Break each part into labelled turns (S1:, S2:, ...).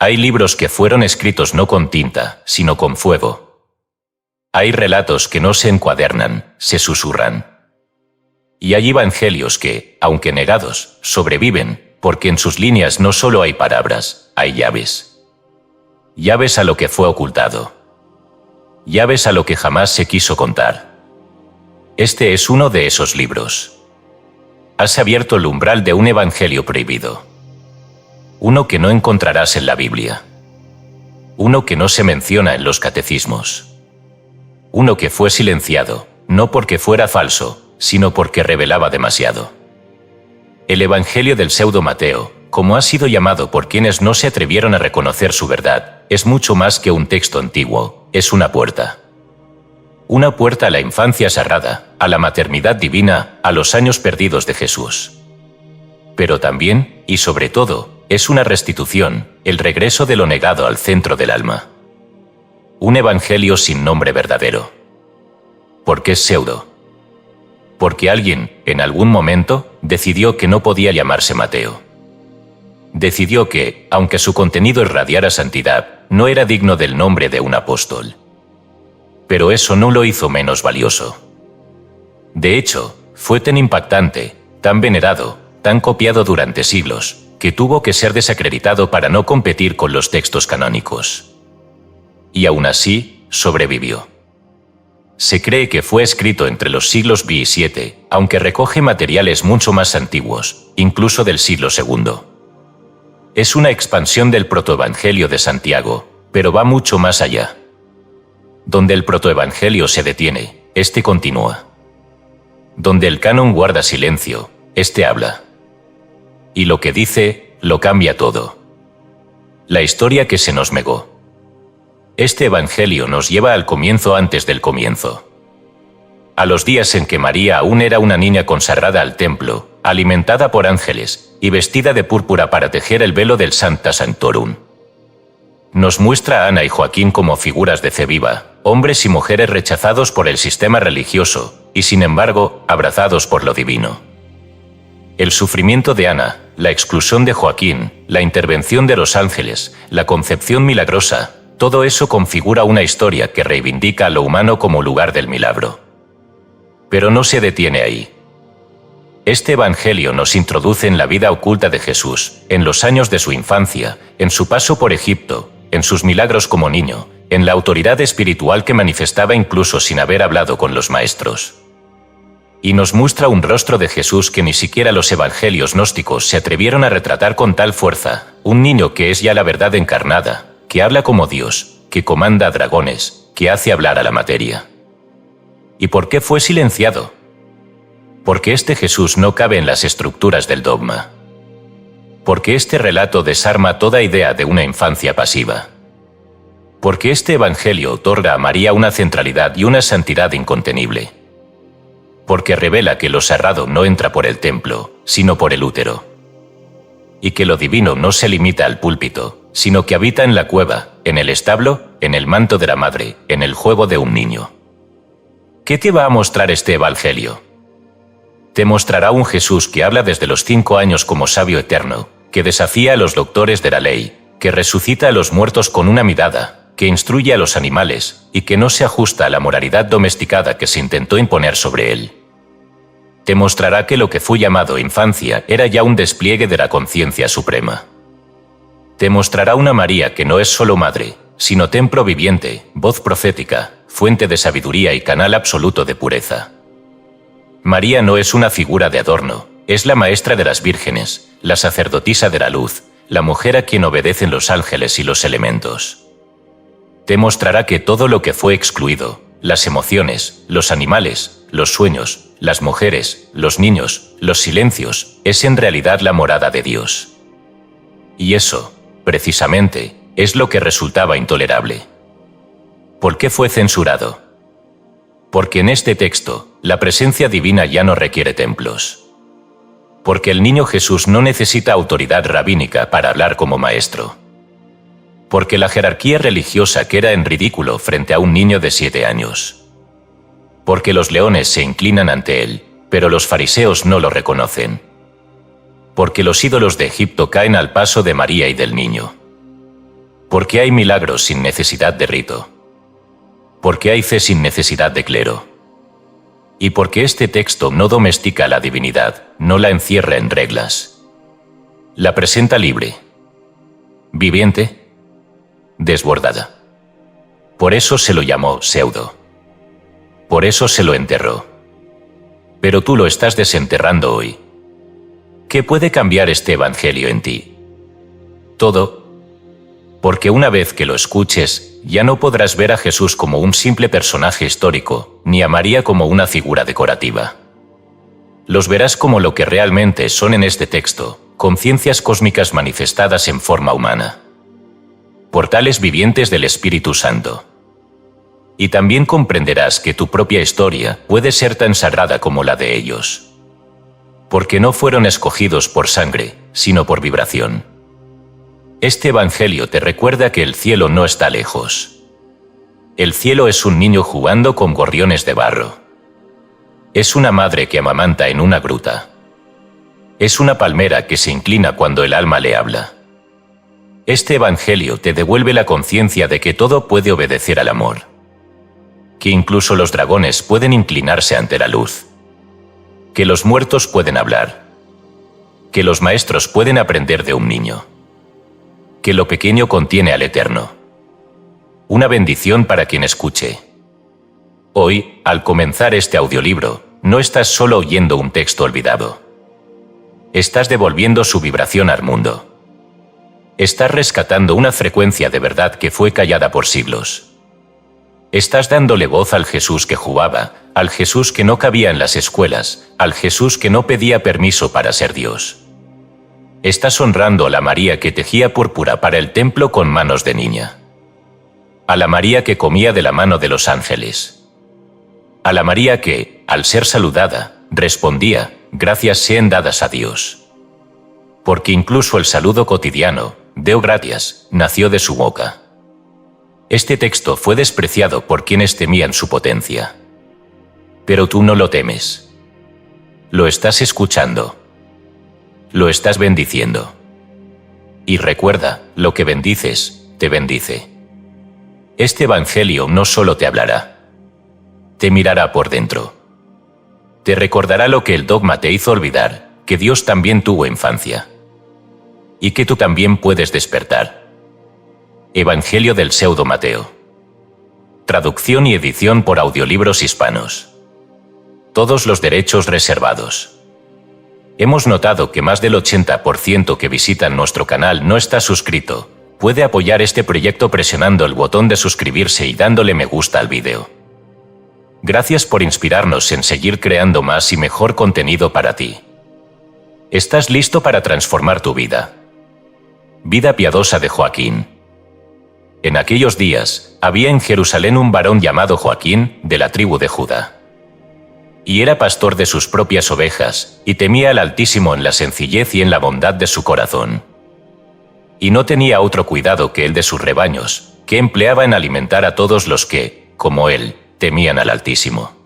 S1: Hay libros que fueron escritos no con tinta, sino con fuego. Hay relatos que no se encuadernan, se susurran. Y hay evangelios que, aunque negados, sobreviven, porque en sus líneas no solo hay palabras, hay llaves. Llaves a lo que fue ocultado. Llaves a lo que jamás se quiso contar. Este es uno de esos libros. Has abierto el umbral de un evangelio prohibido. Uno que no encontrarás en la Biblia. Uno que no se menciona en los catecismos. Uno que fue silenciado, no porque fuera falso, sino porque revelaba demasiado. El Evangelio del pseudo Mateo, como ha sido llamado por quienes no se atrevieron a reconocer su verdad, es mucho más que un texto antiguo, es una puerta. Una puerta a la infancia sagrada, a la maternidad divina, a los años perdidos de Jesús. Pero también, y sobre todo, es una restitución, el regreso de lo negado al centro del alma. Un evangelio sin nombre verdadero. ¿Por qué es pseudo? Porque alguien, en algún momento, decidió que no podía llamarse Mateo. Decidió que, aunque su contenido irradiara santidad, no era digno del nombre de un apóstol. Pero eso no lo hizo menos valioso. De hecho, fue tan impactante, tan venerado, tan copiado durante siglos, que tuvo que ser desacreditado para no competir con los textos canónicos. Y aún así, sobrevivió. Se cree que fue escrito entre los siglos V y VII, aunque recoge materiales mucho más antiguos, incluso del siglo II. Es una expansión del protoevangelio de Santiago, pero va mucho más allá. Donde el protoevangelio se detiene, este continúa. Donde el canon guarda silencio, este habla. Y lo que dice, lo cambia todo. La historia que se nos negó. Este evangelio nos lleva al comienzo antes del comienzo. A los días en que María aún era una niña consagrada al templo, alimentada por ángeles, y vestida de púrpura para tejer el velo del Sancta Sanctorum. Nos muestra a Ana y Joaquín como figuras de fe viva, hombres y mujeres rechazados por el sistema religioso, y sin embargo, abrazados por lo divino. El sufrimiento de Ana, la exclusión de Joaquín, la intervención de los ángeles, la concepción milagrosa, todo eso configura una historia que reivindica a lo humano como lugar del milagro. Pero no se detiene ahí. Este evangelio nos introduce en la vida oculta de Jesús, en los años de su infancia, en su paso por Egipto, en sus milagros como niño, en la autoridad espiritual que manifestaba incluso sin haber hablado con los maestros. Y nos muestra un rostro de Jesús que ni siquiera los evangelios gnósticos se atrevieron a retratar con tal fuerza, un niño que es ya la verdad encarnada, que habla como Dios, que comanda a dragones, que hace hablar a la materia. ¿Y por qué fue silenciado? Porque este Jesús no cabe en las estructuras del dogma. Porque este relato desarma toda idea de una infancia pasiva. Porque este evangelio otorga a María una centralidad y una santidad incontenible. Porque revela que lo sagrado no entra por el templo, sino por el útero. Y que lo divino no se limita al púlpito, sino que habita en la cueva, en el establo, en el manto de la madre, en el juego de un niño. ¿Qué te va a mostrar este evangelio? Te mostrará un Jesús que habla desde los 5 años como sabio eterno, que desafía a los doctores de la ley, que resucita a los muertos con una mirada, que instruye a los animales, y que no se ajusta a la moralidad domesticada que se intentó imponer sobre él. Te mostrará que lo que fue llamado infancia era ya un despliegue de la conciencia suprema. Te mostrará una María que no es solo madre, sino templo viviente, voz profética, fuente de sabiduría y canal absoluto de pureza. María no es una figura de adorno, es la maestra de las vírgenes, la sacerdotisa de la luz, la mujer a quien obedecen los ángeles y los elementos. Te mostrará que todo lo que fue excluido, las emociones, los animales, los sueños, las mujeres, los niños, los silencios, es en realidad la morada de Dios. Y eso, precisamente, es lo que resultaba intolerable. ¿Por qué fue censurado? Porque en este texto, la presencia divina ya no requiere templos. Porque el niño Jesús no necesita autoridad rabínica para hablar como maestro. Porque la jerarquía religiosa queda en ridículo frente a un niño de 7 años. Porque los leones se inclinan ante él, pero los fariseos no lo reconocen. Porque los ídolos de Egipto caen al paso de María y del niño. Porque hay milagros sin necesidad de rito. Porque hay fe sin necesidad de clero. Y porque este texto no domestica la divinidad, no la encierra en reglas. La presenta libre, viviente, desbordada. Por eso se lo llamó pseudo. Por eso se lo enterró. Pero tú lo estás desenterrando hoy. ¿Qué puede cambiar este evangelio en ti? Todo. Porque una vez que lo escuches, ya no podrás ver a Jesús como un simple personaje histórico, ni a María como una figura decorativa. Los verás como lo que realmente son en este texto, conciencias cósmicas manifestadas en forma humana. Portales vivientes del Espíritu Santo. Y también comprenderás que tu propia historia puede ser tan sagrada como la de ellos. Porque no fueron escogidos por sangre, sino por vibración. Este evangelio te recuerda que el cielo no está lejos. El cielo es un niño jugando con gorriones de barro. Es una madre que amamanta en una gruta. Es una palmera que se inclina cuando el alma le habla. Este evangelio te devuelve la conciencia de que todo puede obedecer al amor. Que incluso los dragones pueden inclinarse ante la luz. Que los muertos pueden hablar. Que los maestros pueden aprender de un niño. Que lo pequeño contiene al Eterno. Una bendición para quien escuche. Hoy, al comenzar este audiolibro, no estás solo oyendo un texto olvidado. Estás devolviendo su vibración al mundo. Estás rescatando una frecuencia de verdad que fue callada por siglos. Estás dándole voz al Jesús que jugaba, al Jesús que no cabía en las escuelas, al Jesús que no pedía permiso para ser Dios. Estás honrando a la María que tejía púrpura para el templo con manos de niña. A la María que comía de la mano de los ángeles. A la María que, al ser saludada, respondía, gracias sean dadas a Dios. Porque incluso el saludo cotidiano, Deo gratias, nació de su boca. Este texto fue despreciado por quienes temían su potencia. Pero tú no lo temes. Lo estás escuchando. Lo estás bendiciendo. Y recuerda, lo que bendices, te bendice. Este evangelio no solo te hablará. Te mirará por dentro. Te recordará lo que el dogma te hizo olvidar, que Dios también tuvo infancia. Y que tú también puedes despertar. Evangelio del Pseudo Mateo. Traducción y edición por Audiolibros Hispanos. Todos los derechos reservados. Hemos notado que más del 80% que visitan nuestro canal no está suscrito. Puede apoyar este proyecto presionando el botón de suscribirse y dándole me gusta al vídeo. Gracias por inspirarnos en seguir creando más y mejor contenido para ti. ¿Estás listo para transformar tu vida? Vida piadosa de Joaquín. En aquellos días, había en Jerusalén un varón llamado Joaquín, de la tribu de Judá. Y era pastor de sus propias ovejas, y temía al Altísimo en la sencillez y en la bondad de su corazón. Y no tenía otro cuidado que el de sus rebaños, que empleaba en alimentar a todos los que, como él, temían al Altísimo.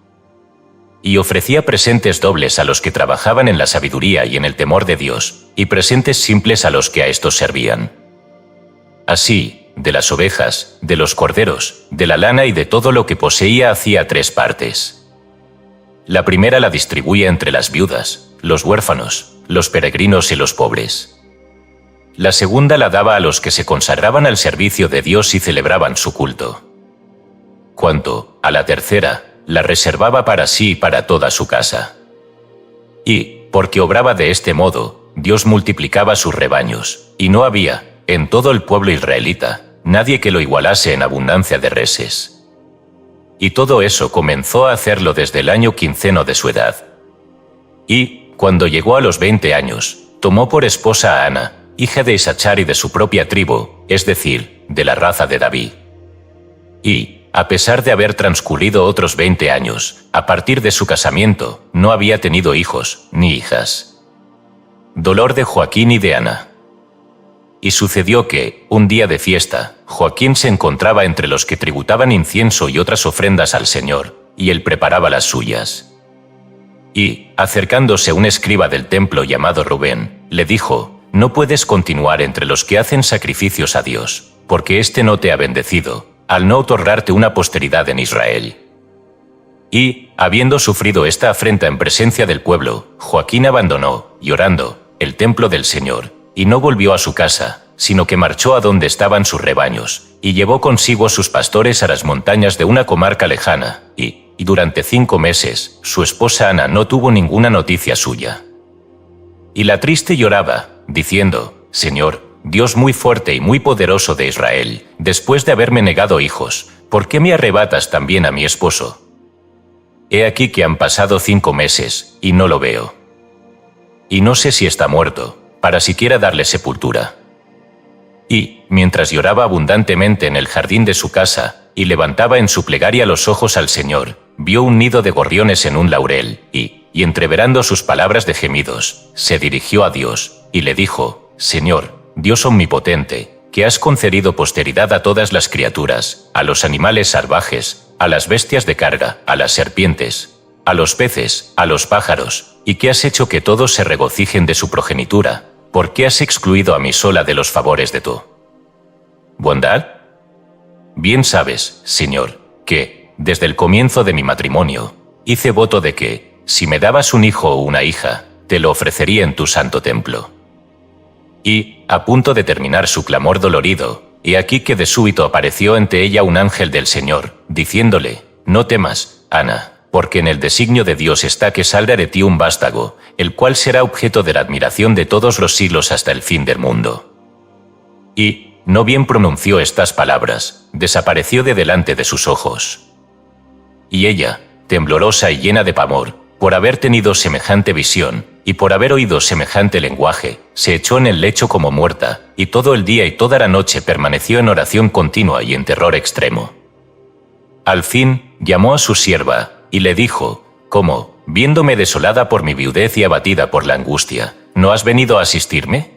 S1: Y ofrecía presentes dobles a los que trabajaban en la sabiduría y en el temor de Dios, y presentes simples a los que a estos servían. Así, de las ovejas, de los corderos, de la lana y de todo lo que poseía hacía 3 partes. La primera la distribuía entre las viudas, los huérfanos, los peregrinos y los pobres. La segunda la daba a los que se consagraban al servicio de Dios y celebraban su culto. Cuanto a la tercera, la reservaba para sí y para toda su casa. Y, porque obraba de este modo, Dios multiplicaba sus rebaños, y no había, en todo el pueblo israelita, nadie que lo igualase en abundancia de reses. Y todo eso comenzó a hacerlo desde el año 15 de su edad. Y, cuando llegó a los 20 años, tomó por esposa a Ana, hija de Isachar y de su propia tribu, es decir, de la raza de David. Y, a pesar de haber transcurrido otros 20 años, a partir de su casamiento, no había tenido hijos, ni hijas. Dolor de Joaquín y de Ana. Y sucedió que, un día de fiesta, Joaquín se encontraba entre los que tributaban incienso y otras ofrendas al Señor, y él preparaba las suyas. Y, acercándose un escriba del templo llamado Rubén, le dijo, «No puedes continuar entre los que hacen sacrificios a Dios, porque éste no te ha bendecido, al no otorgarte una posteridad en Israel. Y, habiendo sufrido esta afrenta en presencia del pueblo, Joaquín abandonó, llorando, el templo del Señor, y no volvió a su casa, sino que marchó a donde estaban sus rebaños, y llevó consigo a sus pastores a las montañas de una comarca lejana, y durante 5 meses, su esposa Ana no tuvo ninguna noticia suya. Y la triste lloraba, diciendo: Señor, Dios muy fuerte y muy poderoso de Israel, después de haberme negado hijos, ¿por qué me arrebatas también a mi esposo? He aquí que han pasado 5 meses, y no lo veo. Y no sé si está muerto, para siquiera darle sepultura. Y, mientras lloraba abundantemente en el jardín de su casa, y levantaba en su plegaria los ojos al Señor, vio un nido de gorriones en un laurel, y entreverando sus palabras de gemidos, se dirigió a Dios, y le dijo: Señor, Dios omnipotente, que has concedido posteridad a todas las criaturas, a los animales salvajes, a las bestias de carga, a las serpientes, a los peces, a los pájaros, y que has hecho que todos se regocijen de su progenitura, ¿por qué has excluido a mí sola de los favores de tu bondad? Bien sabes, Señor, que, desde el comienzo de mi matrimonio, hice voto de que, si me dabas un hijo o una hija, te lo ofrecería en tu santo templo. Y, a punto de terminar su clamor dolorido, he aquí que de súbito apareció ante ella un ángel del Señor, diciéndole: No temas, Ana, porque en el designio de Dios está que salga de ti un vástago, el cual será objeto de la admiración de todos los siglos hasta el fin del mundo. Y, no bien pronunció estas palabras, desapareció de delante de sus ojos. Y ella, temblorosa y llena de pavor, por haber tenido semejante visión, y por haber oído semejante lenguaje, se echó en el lecho como muerta, y todo el día y toda la noche permaneció en oración continua y en terror extremo. Al fin, llamó a su sierva, y le dijo: ¿Cómo, viéndome desolada por mi viudez y abatida por la angustia, no has venido a asistirme?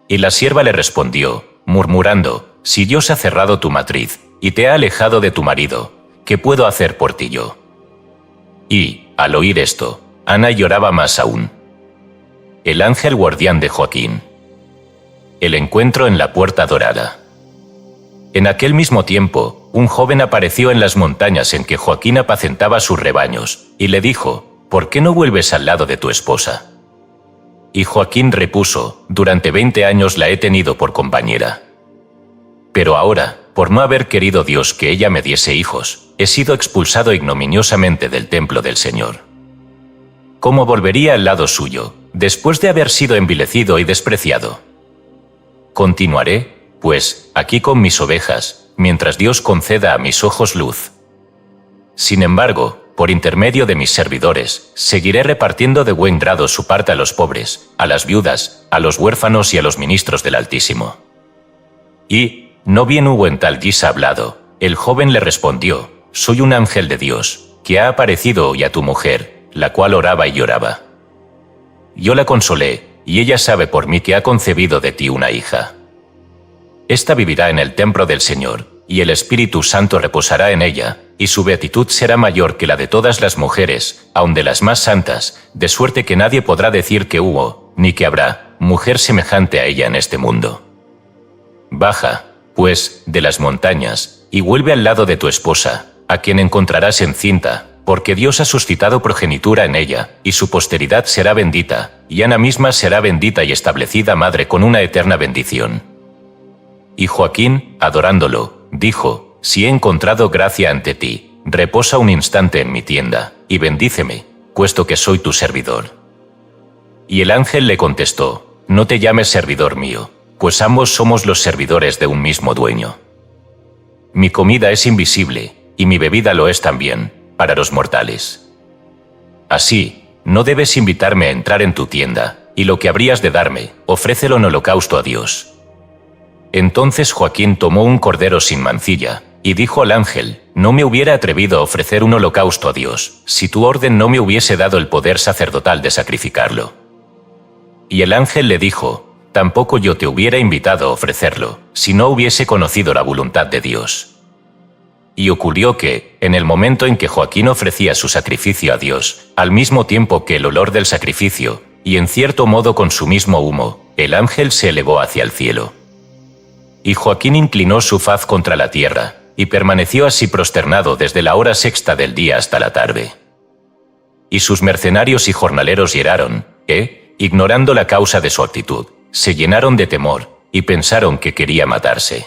S1: Y la sierva le respondió, murmurando: Si Dios ha cerrado tu matriz, y te ha alejado de tu marido, ¿qué puedo hacer por ti yo? Y, al oír esto, Ana lloraba más aún. El ángel guardián de Joaquín. El encuentro en la puerta dorada. En aquel mismo tiempo, un joven apareció en las montañas en que Joaquín apacentaba sus rebaños, y le dijo: ¿Por qué no vuelves al lado de tu esposa? Y Joaquín repuso: Durante 20 años la he tenido por compañera. Pero ahora, por no haber querido Dios que ella me diese hijos, he sido expulsado ignominiosamente del templo del Señor. ¿Cómo volvería al lado suyo, después de haber sido envilecido y despreciado? Continuaré, pues, aquí con mis ovejas, mientras Dios conceda a mis ojos luz. Sin embargo, por intermedio de mis servidores, seguiré repartiendo de buen grado su parte a los pobres, a las viudas, a los huérfanos y a los ministros del Altísimo. Y, no bien hubo en tal guisa hablado, el joven le respondió: Soy un ángel de Dios, que ha aparecido hoy a tu mujer, la cual oraba y lloraba. Yo la consolé, y ella sabe por mí que ha concebido de ti una hija. Esta vivirá en el templo del Señor, y el Espíritu Santo reposará en ella, y su beatitud será mayor que la de todas las mujeres, aun de las más santas, de suerte que nadie podrá decir que hubo, ni que habrá, mujer semejante a ella en este mundo. Baja, pues, de las montañas, y vuelve al lado de tu esposa, a quien encontrarás encinta, porque Dios ha suscitado progenitura en ella, y su posteridad será bendita, y Ana misma será bendita y establecida madre con una eterna bendición. Y Joaquín, adorándolo, dijo: Si he encontrado gracia ante ti, reposa un instante en mi tienda, y bendíceme, puesto que soy tu servidor. Y el ángel le contestó: No te llames servidor mío, pues ambos somos los servidores de un mismo dueño. Mi comida es invisible, y mi bebida lo es también, para los mortales. Así, no debes invitarme a entrar en tu tienda, y lo que habrías de darme, ofrécelo en holocausto a Dios. Entonces Joaquín tomó un cordero sin mancilla, y dijo al ángel: No me hubiera atrevido a ofrecer un holocausto a Dios, si tu orden no me hubiese dado el poder sacerdotal de sacrificarlo. Y el ángel le dijo: Tampoco yo te hubiera invitado a ofrecerlo, si no hubiese conocido la voluntad de Dios. Y ocurrió que, en el momento en que Joaquín ofrecía su sacrificio a Dios, al mismo tiempo que el olor del sacrificio, y en cierto modo con su mismo humo, el ángel se elevó hacia el cielo. y Joaquín inclinó su faz contra la tierra, y permaneció así prosternado desde la hora sexta del día hasta la tarde. Y sus mercenarios y jornaleros llegaron, ignorando la causa de su actitud, se llenaron de temor, y pensaron que quería matarse.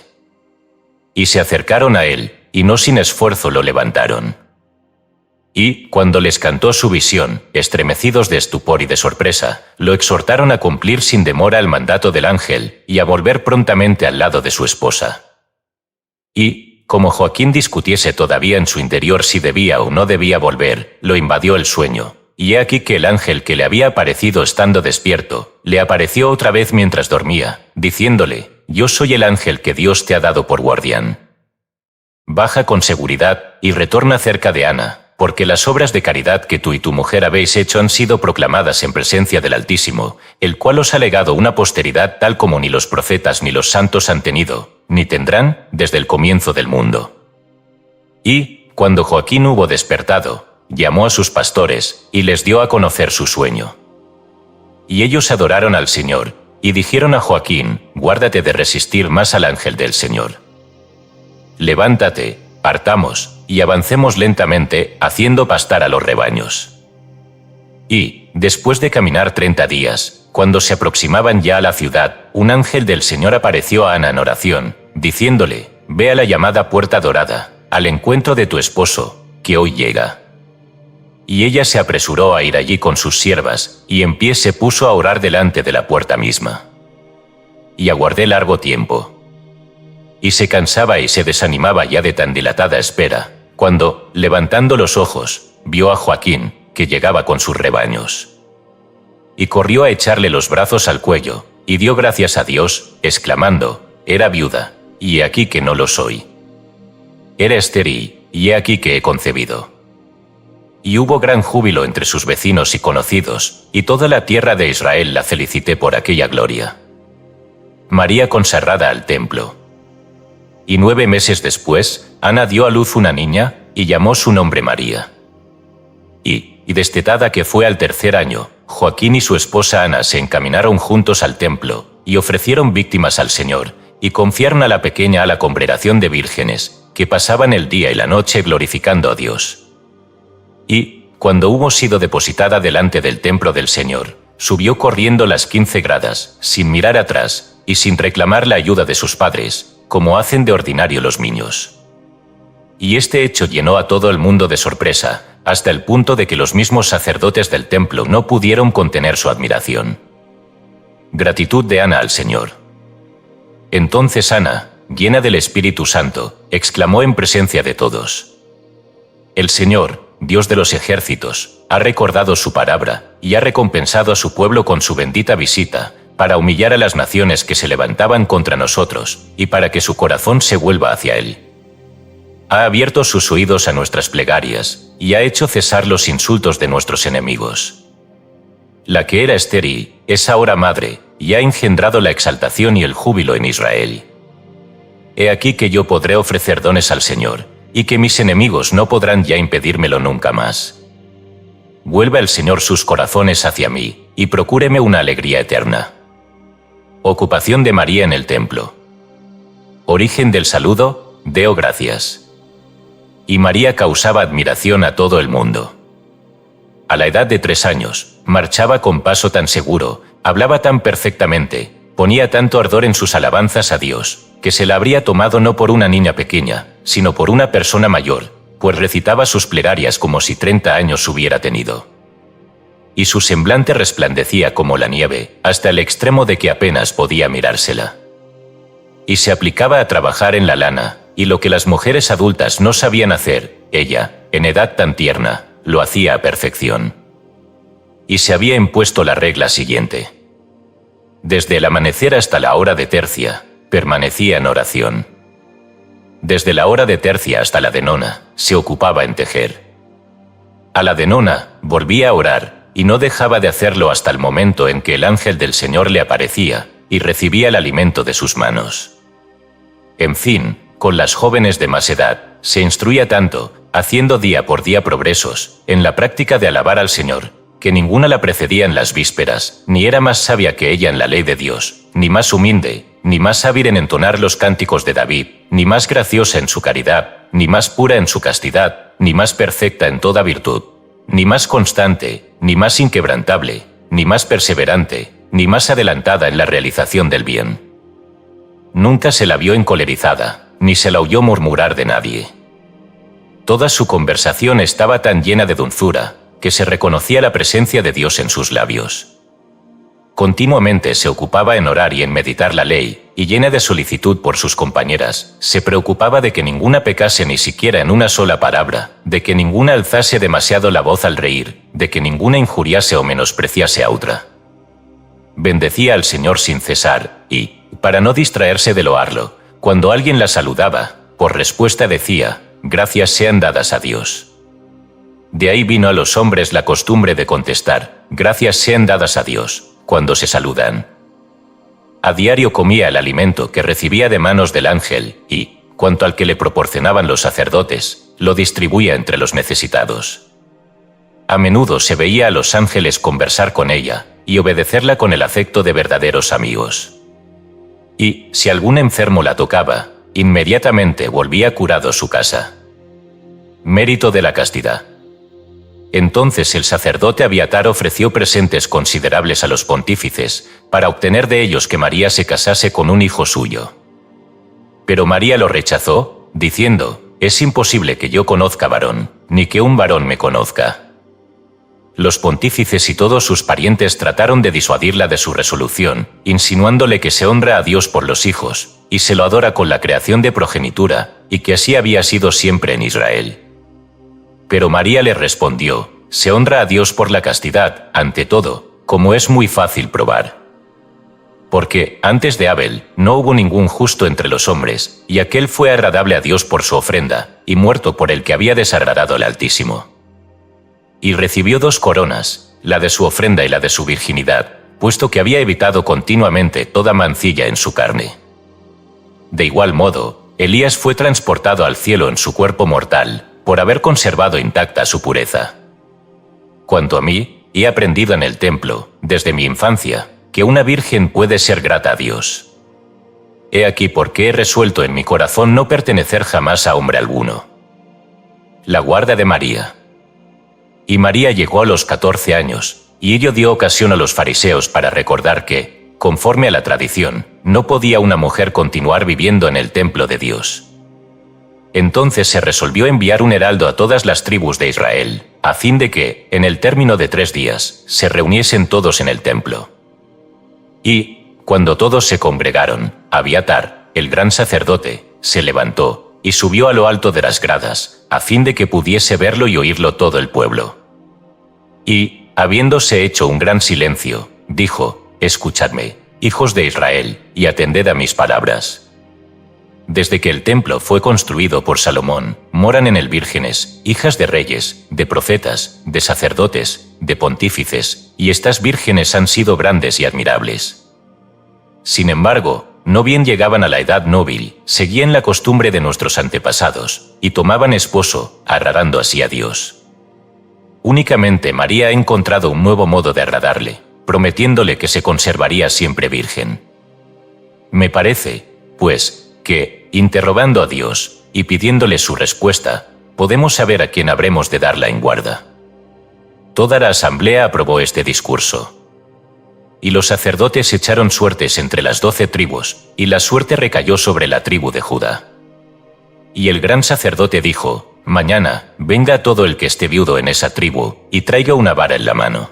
S1: Y se acercaron a él, y no sin esfuerzo lo levantaron. Y, cuando les cantó su visión, estremecidos de estupor y de sorpresa, lo exhortaron a cumplir sin demora el mandato del ángel, y a volver prontamente al lado de su esposa. Y, como Joaquín discutiese todavía en su interior si debía o no debía volver, lo invadió el sueño, y he aquí que el ángel que le había aparecido estando despierto, le apareció otra vez mientras dormía, diciéndole: «Yo soy el ángel que Dios te ha dado por guardián. Baja con seguridad y retorna cerca de Ana, porque las obras de caridad que tú y tu mujer habéis hecho han sido proclamadas en presencia del Altísimo, el cual os ha legado una posteridad tal como ni los profetas ni los santos han tenido, ni tendrán, desde el comienzo del mundo». Y, cuando Joaquín hubo despertado, llamó a sus pastores, y les dio a conocer su sueño. Y ellos adoraron al Señor, y dijeron a Joaquín: «Guárdate de resistir más al ángel del Señor. Levántate, partamos, y avancemos lentamente, haciendo pastar a los rebaños». Y, después de caminar 30 días, cuando se aproximaban ya a la ciudad, un ángel del Señor apareció a Ana en oración, diciéndole: «Ve a la llamada puerta dorada, al encuentro de tu esposo, que hoy llega». Y ella se apresuró a ir allí con sus siervas, y en pie se puso a orar delante de la puerta misma. Y aguardé largo tiempo. Y se cansaba y se desanimaba ya de tan dilatada espera, cuando, levantando los ojos, vio a Joaquín, que llegaba con sus rebaños. Y corrió a echarle los brazos al cuello, y dio gracias a Dios, exclamando: «Era viuda, y he aquí que no lo soy. Era estéril, y he aquí que he concebido». Y hubo gran júbilo entre sus vecinos y conocidos, y toda la tierra de Israel la felicité por aquella gloria. María consagrada al templo. Y 9 meses después, Ana dio a luz una niña, y llamó su nombre María. Y destetada que fue al 3er año, Joaquín y su esposa Ana se encaminaron juntos al templo, y ofrecieron víctimas al Señor, y confiaron a la pequeña a la congregación de vírgenes, que pasaban el día y la noche glorificando a Dios. Y, cuando hubo sido depositada delante del templo del Señor, subió corriendo las 15 gradas, sin mirar atrás, y sin reclamar la ayuda de sus padres, como hacen de ordinario los niños. Y este hecho llenó a todo el mundo de sorpresa, hasta el punto de que los mismos sacerdotes del templo no pudieron contener su admiración. Gratitud de Ana al Señor. Entonces Ana, llena del Espíritu Santo, exclamó en presencia de todos: «El Señor, Dios de los ejércitos, ha recordado su palabra, y ha recompensado a su pueblo con su bendita visita, para humillar a las naciones que se levantaban contra nosotros, y para que su corazón se vuelva hacia él. Ha abierto sus oídos a nuestras plegarias, y ha hecho cesar los insultos de nuestros enemigos. La que era estéril, es ahora madre, y ha engendrado la exaltación y el júbilo en Israel. He aquí que yo podré ofrecer dones al Señor, y que mis enemigos no podrán ya impedírmelo nunca más. Vuelva el Señor sus corazones hacia mí, y procúreme una alegría eterna». Ocupación de María en el templo. Origen del saludo: «Deo gracias». Y María causaba admiración a todo el mundo. A la edad de 3 años, marchaba con paso tan seguro, hablaba tan perfectamente, ponía tanto ardor en sus alabanzas a Dios, que se la habría tomado no por una niña pequeña, sino por una persona mayor, pues recitaba sus plegarias como si 30 años hubiera tenido. Y su semblante resplandecía como la nieve, hasta el extremo de que apenas podía mirársela. Y se aplicaba a trabajar en la lana, y lo que las mujeres adultas no sabían hacer, ella, en edad tan tierna, lo hacía a perfección. Y se había impuesto la regla siguiente: desde el amanecer hasta la hora de tercia, permanecía en oración. Desde la hora de tercia hasta la de nona, se ocupaba en tejer. A la de nona, volvía a orar, y no dejaba de hacerlo hasta el momento en que el ángel del Señor le aparecía, y recibía el alimento de sus manos. En fin, con las jóvenes de más edad, se instruía tanto, haciendo día por día progresos, en la práctica de alabar al Señor, que ninguna la precedía en las vísperas, ni era más sabia que ella en la ley de Dios, ni más humilde, ni más hábil en entonar los cánticos de David, ni más graciosa en su caridad, ni más pura en su castidad, ni más perfecta en toda virtud, ni más constante, ni más inquebrantable, ni más perseverante, ni más adelantada en la realización del bien. Nunca se la vio encolerizada, ni se la oyó murmurar de nadie. Toda su conversación estaba tan llena de dulzura, que se reconocía la presencia de Dios en sus labios. Continuamente se ocupaba en orar y en meditar la ley, y llena de solicitud por sus compañeras, se preocupaba de que ninguna pecase ni siquiera en una sola palabra, de que ninguna alzase demasiado la voz al reír, de que ninguna injuriase o menospreciase a otra. Bendecía al Señor sin cesar, y, para no distraerse de loarlo, cuando alguien la saludaba, por respuesta decía: «Gracias sean dadas a Dios». De ahí vino a los hombres la costumbre de contestar: «Gracias sean dadas a Dios», cuando se saludan. A diario comía el alimento que recibía de manos del ángel y, cuanto al que le proporcionaban los sacerdotes, lo distribuía entre los necesitados. A menudo se veía a los ángeles conversar con ella y obedecerla con el afecto de verdaderos amigos. Y, si algún enfermo la tocaba, inmediatamente volvía curado a su casa. Mérito de la castidad. Entonces el sacerdote Abiatar ofreció presentes considerables a los pontífices, para obtener de ellos que María se casase con un hijo suyo. Pero María lo rechazó, diciendo: «Es imposible que yo conozca varón, ni que un varón me conozca». Los pontífices y todos sus parientes trataron de disuadirla de su resolución, insinuándole que se honra a Dios por los hijos, y se lo adora con la creación de progenitura, y que así había sido siempre en Israel. Pero María le respondió: «Se honra a Dios por la castidad, ante todo, como es muy fácil probar. Porque, antes de Abel, no hubo ningún justo entre los hombres, y aquel fue agradable a Dios por su ofrenda, y muerto por el que había desagradado al Altísimo. Y recibió 2 coronas, la de su ofrenda y la de su virginidad, puesto que había evitado continuamente toda mancilla en su carne. De igual modo, Elías fue transportado al cielo en su cuerpo mortal, por haber conservado intacta su pureza. Cuanto a mí, he aprendido en el templo, desde mi infancia, que una virgen puede ser grata a Dios. He aquí por qué he resuelto en mi corazón no pertenecer jamás a hombre alguno». La guarda de María. Y María llegó a los 14 años, y ello dio ocasión a los fariseos para recordar que, conforme a la tradición, no podía una mujer continuar viviendo en el templo de Dios. Entonces se resolvió enviar un heraldo a todas las tribus de Israel, a fin de que, en el término de 3 días, se reuniesen todos en el templo. Y, cuando todos se congregaron, Abiatar, el gran sacerdote, se levantó, y subió a lo alto de las gradas, a fin de que pudiese verlo y oírlo todo el pueblo. Y, habiéndose hecho un gran silencio, dijo: «Escuchadme, hijos de Israel, y atended a mis palabras. Desde que el templo fue construido por Salomón, moran en él vírgenes, hijas de reyes, de profetas, de sacerdotes, de pontífices, y estas vírgenes han sido grandes y admirables. Sin embargo, no bien llegaban a la edad nóbil, seguían la costumbre de nuestros antepasados, y tomaban esposo, agradando así a Dios. Únicamente María ha encontrado un nuevo modo de agradarle, prometiéndole que se conservaría siempre virgen. Me parece, pues, que, interrogando a Dios y pidiéndole su respuesta, podemos saber a quién habremos de darla en guarda». Toda la asamblea aprobó este discurso. Y los sacerdotes echaron suertes entre las 12 tribus, y la suerte recayó sobre la tribu de Judá. Y el gran sacerdote dijo: «Mañana, venga todo el que esté viudo en esa tribu, y traiga una vara en la mano».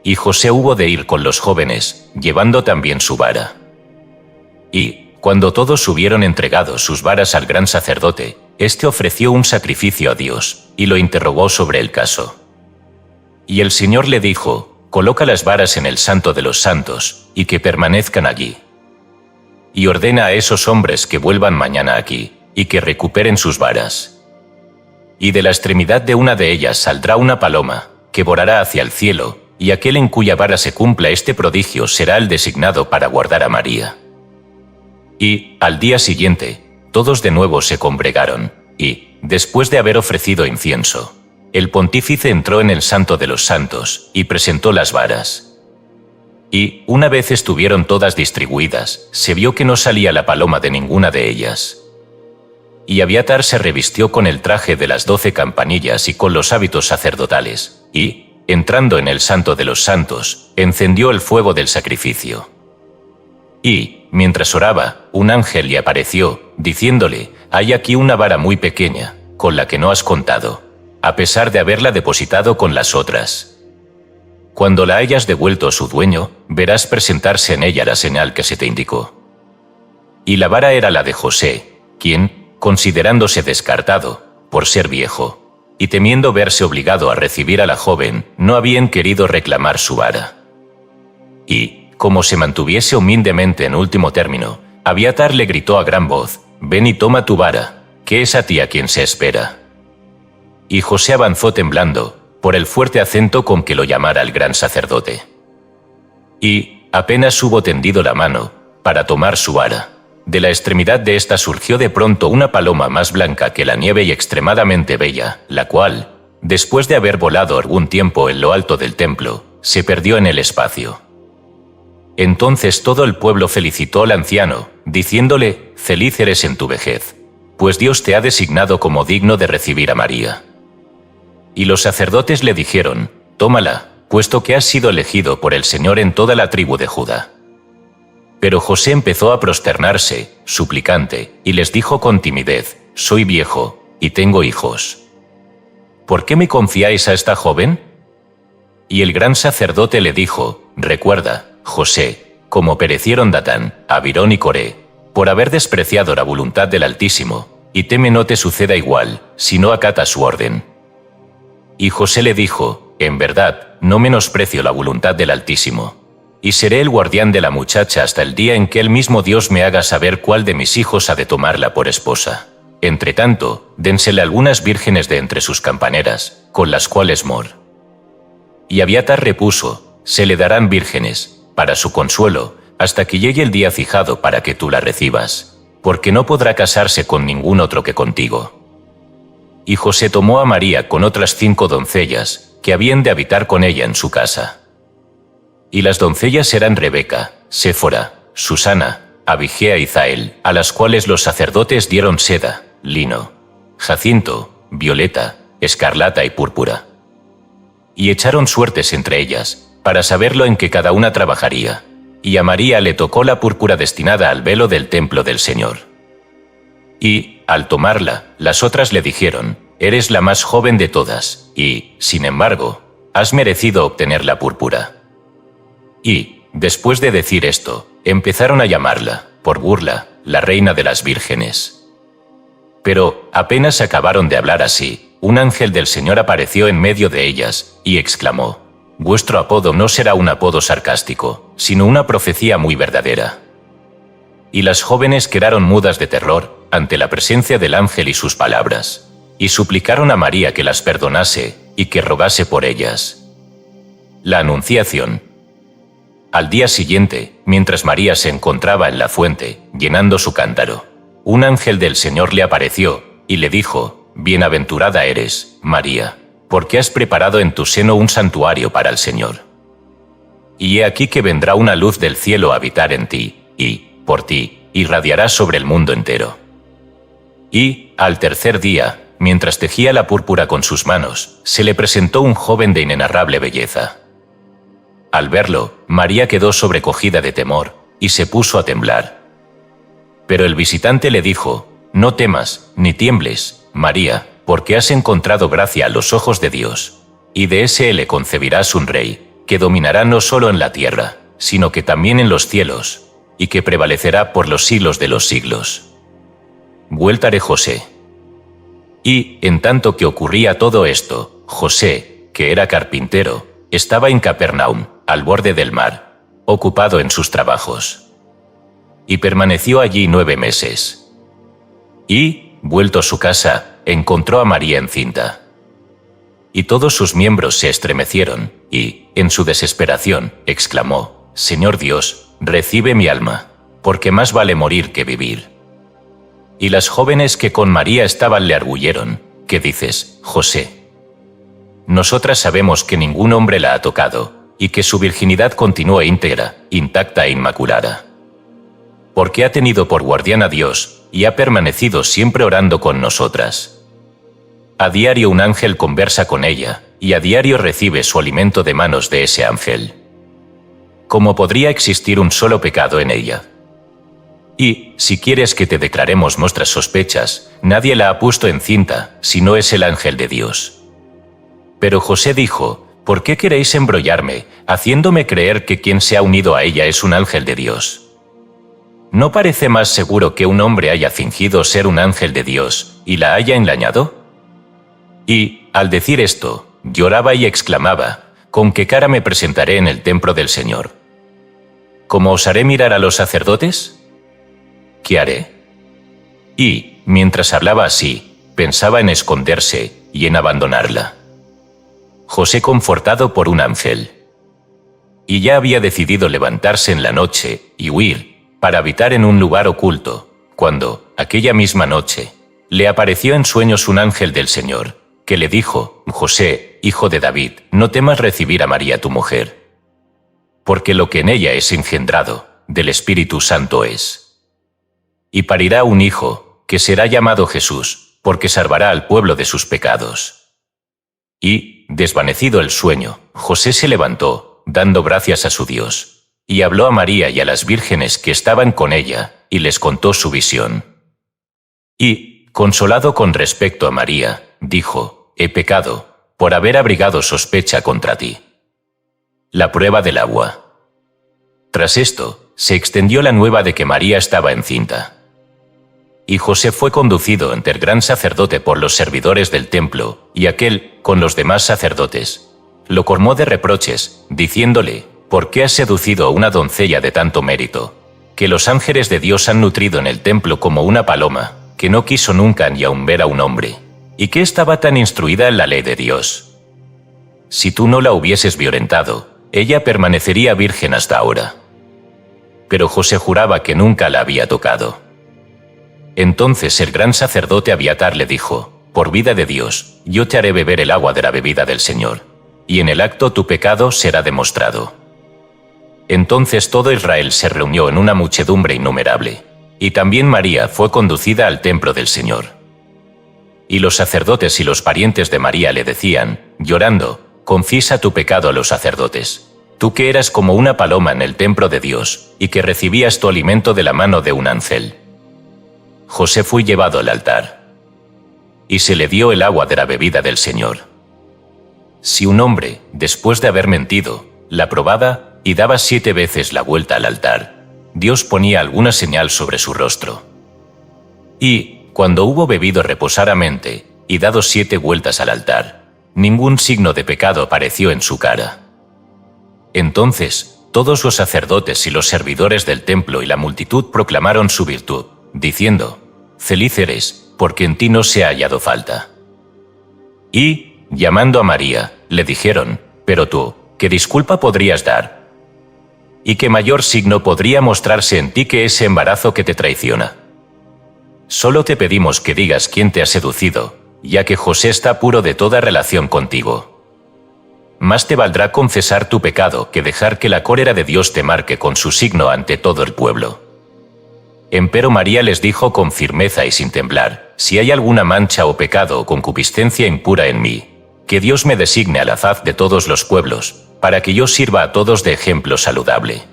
S1: Y José hubo de ir con los jóvenes, llevando también su vara. Y, cuando todos hubieron entregado sus varas al gran sacerdote, éste ofreció un sacrificio a Dios, y lo interrogó sobre el caso. Y el Señor le dijo: «Coloca las varas en el Santo de los Santos, y que permanezcan allí. Y ordena a esos hombres que vuelvan mañana aquí, y que recuperen sus varas. Y de la extremidad de una de ellas saldrá una paloma, que volará hacia el cielo, y aquel en cuya vara se cumpla este prodigio será el designado para guardar a María». Y, al día siguiente, todos de nuevo se congregaron, y, después de haber ofrecido incienso, el pontífice entró en el Santo de los Santos, y presentó las varas. Y, una vez estuvieron todas distribuidas, se vio que no salía la paloma de ninguna de ellas. Y Abiatar se revistió con el traje de las 12 campanillas y con los hábitos sacerdotales, y, entrando en el Santo de los Santos, encendió el fuego del sacrificio. Y, mientras oraba, un ángel le apareció, diciéndole: «Hay aquí una vara muy pequeña, con la que no has contado, a pesar de haberla depositado con las otras. Cuando la hayas devuelto a su dueño, verás presentarse en ella la señal que se te indicó». Y la vara era la de José, quien, considerándose descartado, por ser viejo, y temiendo verse obligado a recibir a la joven, no habían querido reclamar su vara. Y, como se mantuviese humildemente en último término, Abiatar le gritó a gran voz: «Ven y toma tu vara, que es a ti a quien se espera». Y José avanzó temblando, por el fuerte acento con que lo llamara el gran sacerdote. Y, apenas hubo tendido la mano, para tomar su vara, de la extremidad de ésta surgió de pronto una paloma más blanca que la nieve y extremadamente bella, la cual, después de haber volado algún tiempo en lo alto del templo, se perdió en el espacio. Entonces todo el pueblo felicitó al anciano, diciéndole: «Feliz eres en tu vejez, pues Dios te ha designado como digno de recibir a María». Y los sacerdotes le dijeron: «Tómala, puesto que has sido elegido por el Señor en toda la tribu de Judá». Pero José empezó a prosternarse, suplicante, y les dijo con timidez: «Soy viejo, y tengo hijos. ¿Por qué me confiáis a esta joven?». Y el gran sacerdote le dijo: «Recuerda, José, cómo perecieron Datán, Abirón y Coré, por haber despreciado la voluntad del Altísimo, y teme no te suceda igual, si no acatas su orden». Y José le dijo: «En verdad, no menosprecio la voluntad del Altísimo, y seré el guardián de la muchacha hasta el día en que el mismo Dios me haga saber cuál de mis hijos ha de tomarla por esposa. Entretanto, dénsele algunas vírgenes de entre sus campaneras, con las cuales mor». Y Abiatar repuso: «Se le darán vírgenes, para su consuelo, hasta que llegue el día fijado para que tú la recibas, porque no podrá casarse con ningún otro que contigo». Y José tomó a María con otras 5 doncellas, que habían de habitar con ella en su casa. Y las doncellas eran Rebeca, Séfora, Susana, Abigea y Zael, a las cuales los sacerdotes dieron seda, lino, jacinto, violeta, escarlata y púrpura. Y echaron suertes entre ellas, para saberlo en que cada una trabajaría, y a María le tocó la púrpura destinada al velo del templo del Señor. Y, al tomarla, las otras le dijeron: «Eres la más joven de todas, y, sin embargo, has merecido obtener la púrpura». Y, después de decir esto, empezaron a llamarla, por burla, la reina de las vírgenes. Pero, apenas acabaron de hablar así, un ángel del Señor apareció en medio de ellas, y exclamó: «Vuestro apodo no será un apodo sarcástico, sino una profecía muy verdadera». Y las jóvenes quedaron mudas de terror ante la presencia del ángel y sus palabras, y suplicaron a María que las perdonase y que rogase por ellas. La Anunciación. Al día siguiente, mientras María se encontraba en la fuente, llenando su cántaro, un ángel del Señor le apareció y le dijo: «Bienaventurada eres, María, porque has preparado en tu seno un santuario para el Señor. Y he aquí que vendrá una luz del cielo a habitar en ti, y, por ti, irradiará sobre el mundo entero». Y, al tercer día, mientras tejía la púrpura con sus manos, se le presentó un joven de inenarrable belleza. Al verlo, María quedó sobrecogida de temor, y se puso a temblar. Pero el visitante le dijo: «No temas, ni tiembles, María, porque has encontrado gracia a los ojos de Dios, y de ese le concebirás un rey, que dominará no solo en la tierra, sino que también en los cielos, y que prevalecerá por los siglos de los siglos». Vuelta de José. Y, en tanto que ocurría todo esto, José, que era carpintero, estaba en Capernaum, al borde del mar, ocupado en sus trabajos. Y permaneció allí 9 meses. Y, vuelto a su casa, encontró a María encinta. Y todos sus miembros se estremecieron, y, en su desesperación, exclamó: «Señor Dios, recibe mi alma, porque más vale morir que vivir». Y las jóvenes que con María estaban le arguyeron: «¿Qué dices, José? Nosotras sabemos que ningún hombre la ha tocado, y que su virginidad continúe íntegra, intacta e inmaculada. Porque ha tenido por guardián a Dios, y ha permanecido siempre orando con nosotras. A diario un ángel conversa con ella, y a diario recibe su alimento de manos de ese ángel. ¿Cómo podría existir un solo pecado en ella? Y, si quieres que te declaremos nuestras sospechas, nadie la ha puesto encinta, si no es el ángel de Dios. Pero José dijo: ¿por qué queréis embrollarme, haciéndome creer que quien se ha unido a ella es un ángel de Dios? ¿No parece más seguro que un hombre haya fingido ser un ángel de Dios y la haya engañado? Y, al decir esto, lloraba y exclamaba: ¿con qué cara me presentaré en el templo del Señor? ¿Cómo osaré mirar a los sacerdotes? ¿Qué haré? Y, mientras hablaba así, pensaba en esconderse y en abandonarla. José confortado por un ángel. Y ya había decidido levantarse en la noche y huir, para habitar en un lugar oculto, cuando, aquella misma noche, le apareció en sueños un ángel del Señor, que le dijo: José, hijo de David, no temas recibir a María tu mujer. Porque lo que en ella es engendrado, del Espíritu Santo es. Y parirá un hijo, que será llamado Jesús, porque salvará al pueblo de sus pecados. Y, desvanecido el sueño, José se levantó, dando gracias a su Dios, y habló a María y a las vírgenes que estaban con ella, y les contó su visión. Y, consolado con respecto a María, dijo: he pecado, por haber abrigado sospecha contra ti. La prueba del agua. Tras esto, se extendió la nueva de que María estaba encinta. Y José fue conducido ante el gran sacerdote por los servidores del templo, y aquél, con los demás sacerdotes, lo colmó de reproches, diciéndole: ¿por qué has seducido a una doncella de tanto mérito, que los ángeles de Dios han nutrido en el templo como una paloma, que no quiso nunca ni aun ver a un hombre, y que estaba tan instruida en la ley de Dios? Si tú no la hubieses violentado, ella permanecería virgen hasta ahora. Pero José juraba que nunca la había tocado. Entonces el gran sacerdote Abiatar le dijo: por vida de Dios, yo te haré beber el agua de la bebida del Señor, y en el acto tu pecado será demostrado. Entonces todo Israel se reunió en una muchedumbre innumerable, y también María fue conducida al templo del Señor. Y los sacerdotes y los parientes de María le decían, llorando: confiesa tu pecado a los sacerdotes, tú que eras como una paloma en el templo de Dios, y que recibías tu alimento de la mano de un ángel. José fue llevado al altar, y se le dio el agua de la bebida del Señor. Si un hombre, después de haber mentido, la probaba y daba 7 veces la vuelta al altar, Dios ponía alguna señal sobre su rostro. Y, cuando hubo bebido reposadamente y dado 7 vueltas al altar, ningún signo de pecado apareció en su cara. Entonces, todos los sacerdotes y los servidores del templo y la multitud proclamaron su virtud, diciendo: feliz eres, porque en ti no se ha hallado falta. Y, llamando a María, le dijeron: pero tú, ¿qué disculpa podrías dar? ¿Y qué mayor signo podría mostrarse en ti que ese embarazo que te traiciona? Solo te pedimos que digas quién te ha seducido, ya que José está puro de toda relación contigo. Más te valdrá confesar tu pecado que dejar que la cólera de Dios te marque con su signo ante todo el pueblo. Empero María les dijo con firmeza y sin temblar: si hay alguna mancha o pecado o concupiscencia impura en mí, que Dios me designe a la faz de todos los pueblos, para que yo sirva a todos de ejemplo saludable.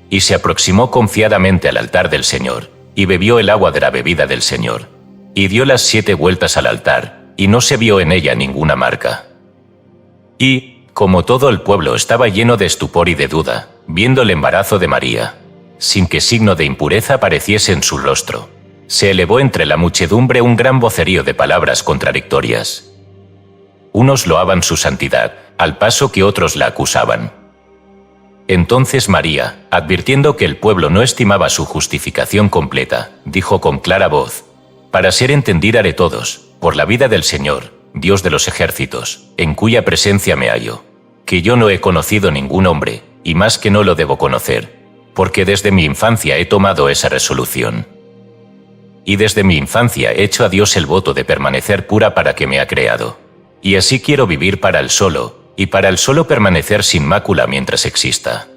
S1: Y se aproximó confiadamente al altar del Señor, y bebió el agua de la bebida del Señor, y dio las 7 vueltas al altar, y no se vio en ella ninguna marca. Y, como todo el pueblo estaba lleno de estupor y de duda, viendo el embarazo de María, sin que signo de impureza apareciese en su rostro, se elevó entre la muchedumbre un gran vocerío de palabras contradictorias. Unos loaban su santidad, al paso que otros la acusaban. Entonces María, advirtiendo que el pueblo no estimaba su justificación completa, dijo con clara voz: para ser entendida de todos, por la vida del Señor, Dios de los ejércitos, en cuya presencia me hallo, que yo no he conocido ningún hombre, y más que no lo debo conocer, porque desde mi infancia he tomado esa resolución. Y desde mi infancia he hecho a Dios el voto de permanecer pura para que me ha creado. Y así quiero vivir para Él solo, y para el solo permanecer sin mácula mientras exista.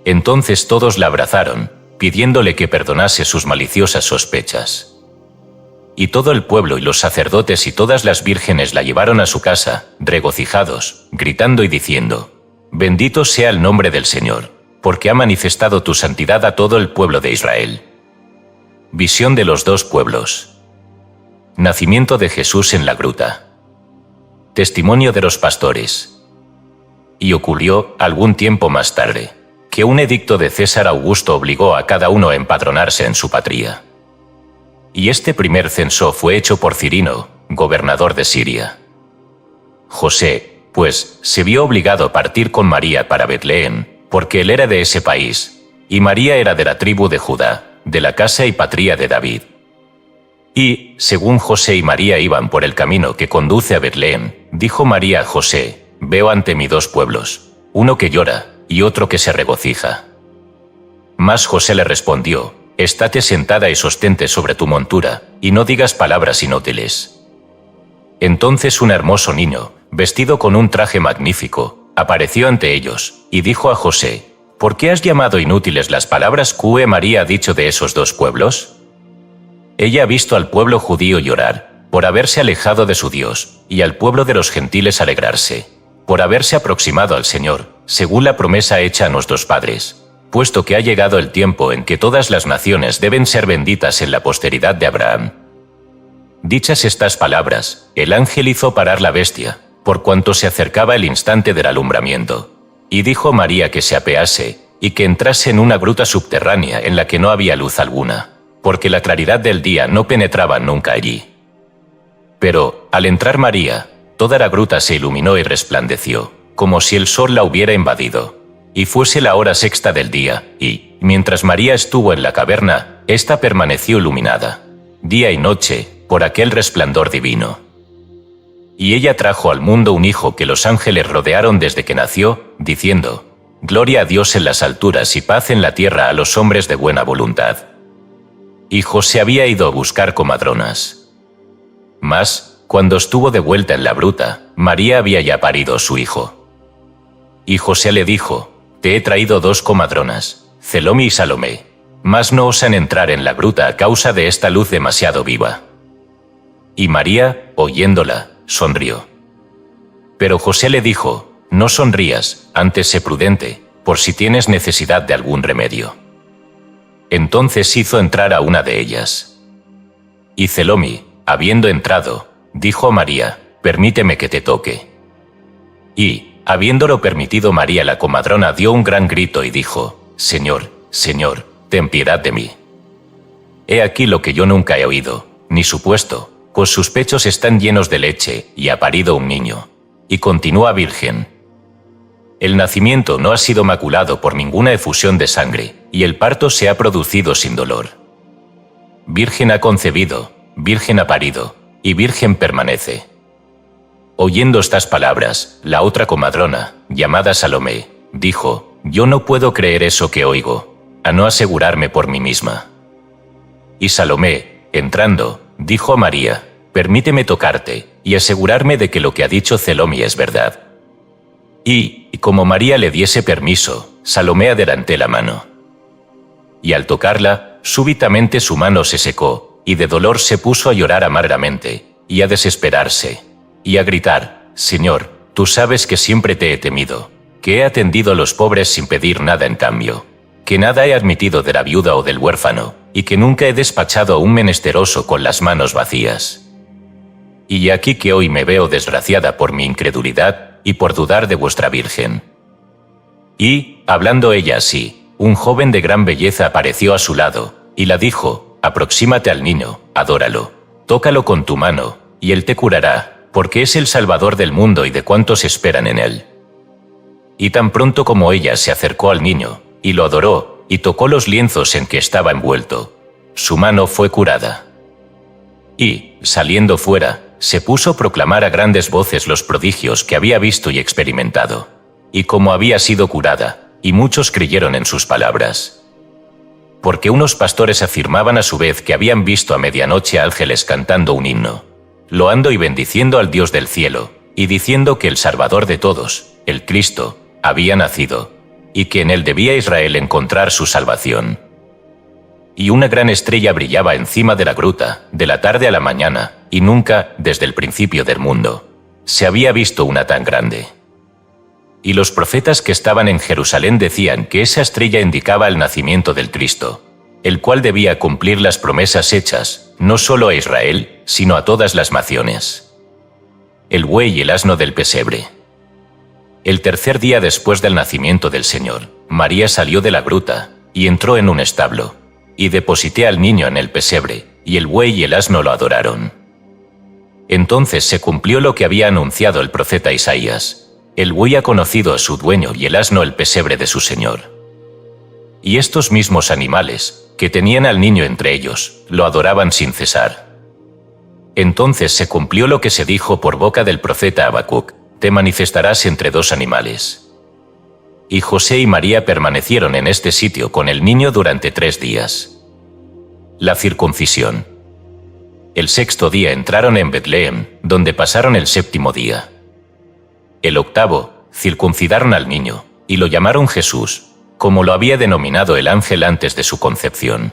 S1: Entonces todos la abrazaron, pidiéndole que perdonase sus maliciosas sospechas. Y todo el pueblo y los sacerdotes y todas las vírgenes la llevaron a su casa, regocijados, gritando y diciendo: «Bendito sea el nombre del Señor, porque ha manifestado tu santidad a todo el pueblo de Israel». Visión de los dos pueblos. Nacimiento de Jesús en la gruta. Testimonio de los pastores. Y ocurrió, algún tiempo más tarde, que un edicto de César Augusto obligó a cada uno a empadronarse en su patria. Y este primer censo fue hecho por Cirino, gobernador de Siria. José, pues, se vio obligado a partir con María para Betlehén, porque él era de ese país, y María era de la tribu de Judá, de la casa y patria de David. Y, según José y María iban por el camino que conduce a Betlehén, dijo María a José: «Veo ante mí dos pueblos, uno que llora y otro que se regocija». Mas José le respondió: «Estate sentada y sostente sobre tu montura, y no digas palabras inútiles». Entonces un hermoso niño, vestido con un traje magnífico, apareció ante ellos, y dijo a José: «¿Por qué has llamado inútiles las palabras que María ha dicho de esos dos pueblos? Ella ha visto al pueblo judío llorar, por haberse alejado de su Dios, y al pueblo de los gentiles alegrarse, por haberse aproximado al Señor, según la promesa hecha a nuestros padres, puesto que ha llegado el tiempo en que todas las naciones deben ser benditas en la posteridad de Abraham». Dichas estas palabras, el ángel hizo parar la bestia, por cuanto se acercaba el instante del alumbramiento, y dijo María que se apease, y que entrase en una gruta subterránea en la que no había luz alguna, porque la claridad del día no penetraba nunca allí. Pero, al entrar María, toda la gruta se iluminó y resplandeció, como si el sol la hubiera invadido. Y fuese la hora sexta del día, y, mientras María estuvo en la caverna, ésta permaneció iluminada, día y noche, por aquel resplandor divino. Y ella trajo al mundo un hijo que los ángeles rodearon desde que nació, diciendo: «Gloria a Dios en las alturas y paz en la tierra a los hombres de buena voluntad». Y José había ido a buscar comadronas. Mas, cuando estuvo de vuelta en la gruta, María había ya parido su hijo. Y José le dijo: «Te he traído dos comadronas, Celomi y Salomé, mas no osan entrar en la gruta a causa de esta luz demasiado viva». Y María, oyéndola, sonrió. Pero José le dijo: «No sonrías, antes sé prudente, por si tienes necesidad de algún remedio». Entonces hizo entrar a una de ellas. Y Celomi, habiendo entrado, dijo a María: «Permíteme que te toque». Y, habiéndolo permitido María, la comadrona dio un gran grito y dijo: «Señor, Señor, ten piedad de mí». He aquí lo que yo nunca he oído, ni supuesto, pues sus pechos están llenos de leche, y ha parido un niño. Y continúa virgen. El nacimiento no ha sido maculado por ninguna efusión de sangre, y el parto se ha producido sin dolor. Virgen ha concebido, virgen ha parido, y virgen permanece. Oyendo estas palabras, la otra comadrona, llamada Salomé, dijo: «Yo no puedo creer eso que oigo, a no asegurarme por mí misma». Y Salomé, entrando, dijo a María: «Permíteme tocarte, y asegurarme de que lo que ha dicho Celomi es verdad». Y como María le diese permiso, Salomé adelanté la mano. Y al tocarla, súbitamente su mano se secó, y de dolor se puso a llorar amargamente, y a desesperarse, y a gritar: «Señor, tú sabes que siempre te he temido, que he atendido a los pobres sin pedir nada en cambio, que nada he admitido de la viuda o del huérfano, y que nunca he despachado a un menesteroso con las manos vacías. Y aquí que hoy me veo desgraciada por mi incredulidad y por dudar de vuestra Virgen». Y, hablando ella así, un joven de gran belleza apareció a su lado, y la dijo: «Aproxímate al niño, adóralo, tócalo con tu mano, y él te curará, porque es el Salvador del mundo y de cuantos esperan en él». Y tan pronto como ella se acercó al niño, y lo adoró, y tocó los lienzos en que estaba envuelto, su mano fue curada. Y, saliendo fuera, se puso a proclamar a grandes voces los prodigios que había visto y experimentado, y cómo había sido curada, y muchos creyeron en sus palabras. Porque unos pastores afirmaban a su vez que habían visto a medianoche ángeles cantando un himno, loando y bendiciendo al Dios del cielo, y diciendo que el Salvador de todos, el Cristo, había nacido, y que en él debía Israel encontrar su salvación. Y una gran estrella brillaba encima de la gruta, de la tarde a la mañana, y nunca, desde el principio del mundo, se había visto una tan grande. Y los profetas que estaban en Jerusalén decían que esa estrella indicaba el nacimiento del Cristo, el cual debía cumplir las promesas hechas, no solo a Israel, sino a todas las naciones. El buey y el asno del pesebre. El tercer día después del nacimiento del Señor, María salió de la gruta, y entró en un establo, y deposité al niño en el pesebre, y el buey y el asno lo adoraron. Entonces se cumplió lo que había anunciado el profeta Isaías: el buey ha conocido a su dueño y el asno el pesebre de su señor. Y estos mismos animales, que tenían al niño entre ellos, lo adoraban sin cesar. Entonces se cumplió lo que se dijo por boca del profeta Habacuc: te manifestarás entre dos animales. Y José y María permanecieron en este sitio con el niño durante 3 días. La circuncisión. El 6º día entraron en Betlehem, donde pasaron el 7º día. El 8º, circuncidaron al niño, y lo llamaron Jesús, como lo había denominado el ángel antes de su concepción.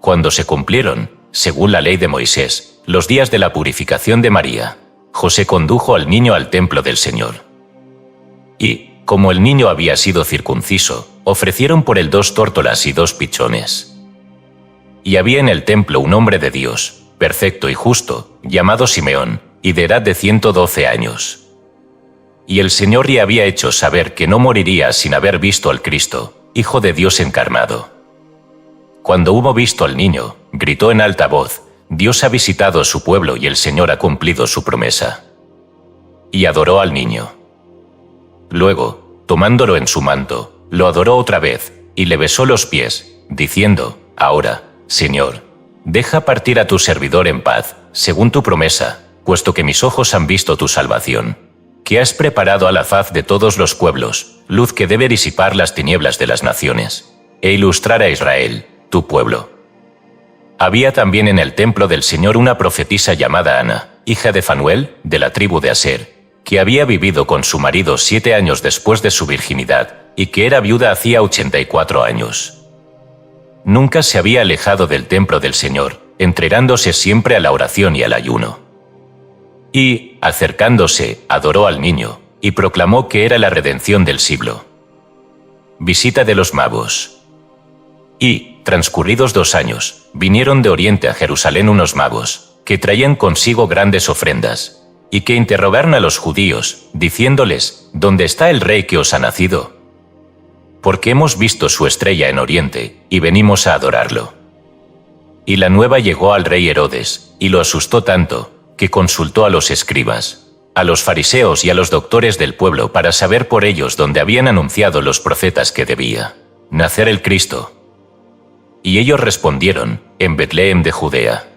S1: Cuando se cumplieron, según la ley de Moisés, los días de la purificación de María, José condujo al niño al templo del Señor. Y, como el niño había sido circunciso, ofrecieron por él 2 tórtolas y 2 pichones. Y había en el templo un hombre de Dios, perfecto y justo, llamado Simeón, y de edad de 112 años. Y el Señor le había hecho saber que no moriría sin haber visto al Cristo, Hijo de Dios encarnado. Cuando hubo visto al niño, gritó en alta voz: Dios ha visitado su pueblo y el Señor ha cumplido su promesa. Y adoró al niño. Luego, tomándolo en su manto, lo adoró otra vez, y le besó los pies, diciendo: Ahora, Señor, deja partir a tu servidor en paz, según tu promesa, puesto que mis ojos han visto tu salvación, que has preparado a la faz de todos los pueblos, luz que debe disipar las tinieblas de las naciones, e ilustrar a Israel, tu pueblo. Había también en el templo del Señor una profetisa llamada Ana, hija de Fanuel, de la tribu de Aser, que había vivido con su marido 7 años después de su virginidad, y que era viuda hacía 84 años. Nunca se había alejado del templo del Señor, entregándose siempre a la oración y al ayuno. Y, acercándose, adoró al niño, y proclamó que era la redención del siglo. Visita de los magos. Y, transcurridos 2 años, vinieron de Oriente a Jerusalén unos magos, que traían consigo grandes ofrendas, y que interrogaron a los judíos, diciéndoles: ¿Dónde está el rey que os ha nacido? Porque hemos visto su estrella en Oriente, y venimos a adorarlo. Y la nueva llegó al rey Herodes, y lo asustó tanto, que consultó a los escribas, a los fariseos y a los doctores del pueblo para saber por ellos dónde habían anunciado los profetas que debía nacer el Cristo. Y ellos respondieron: en Betlehem de Judea.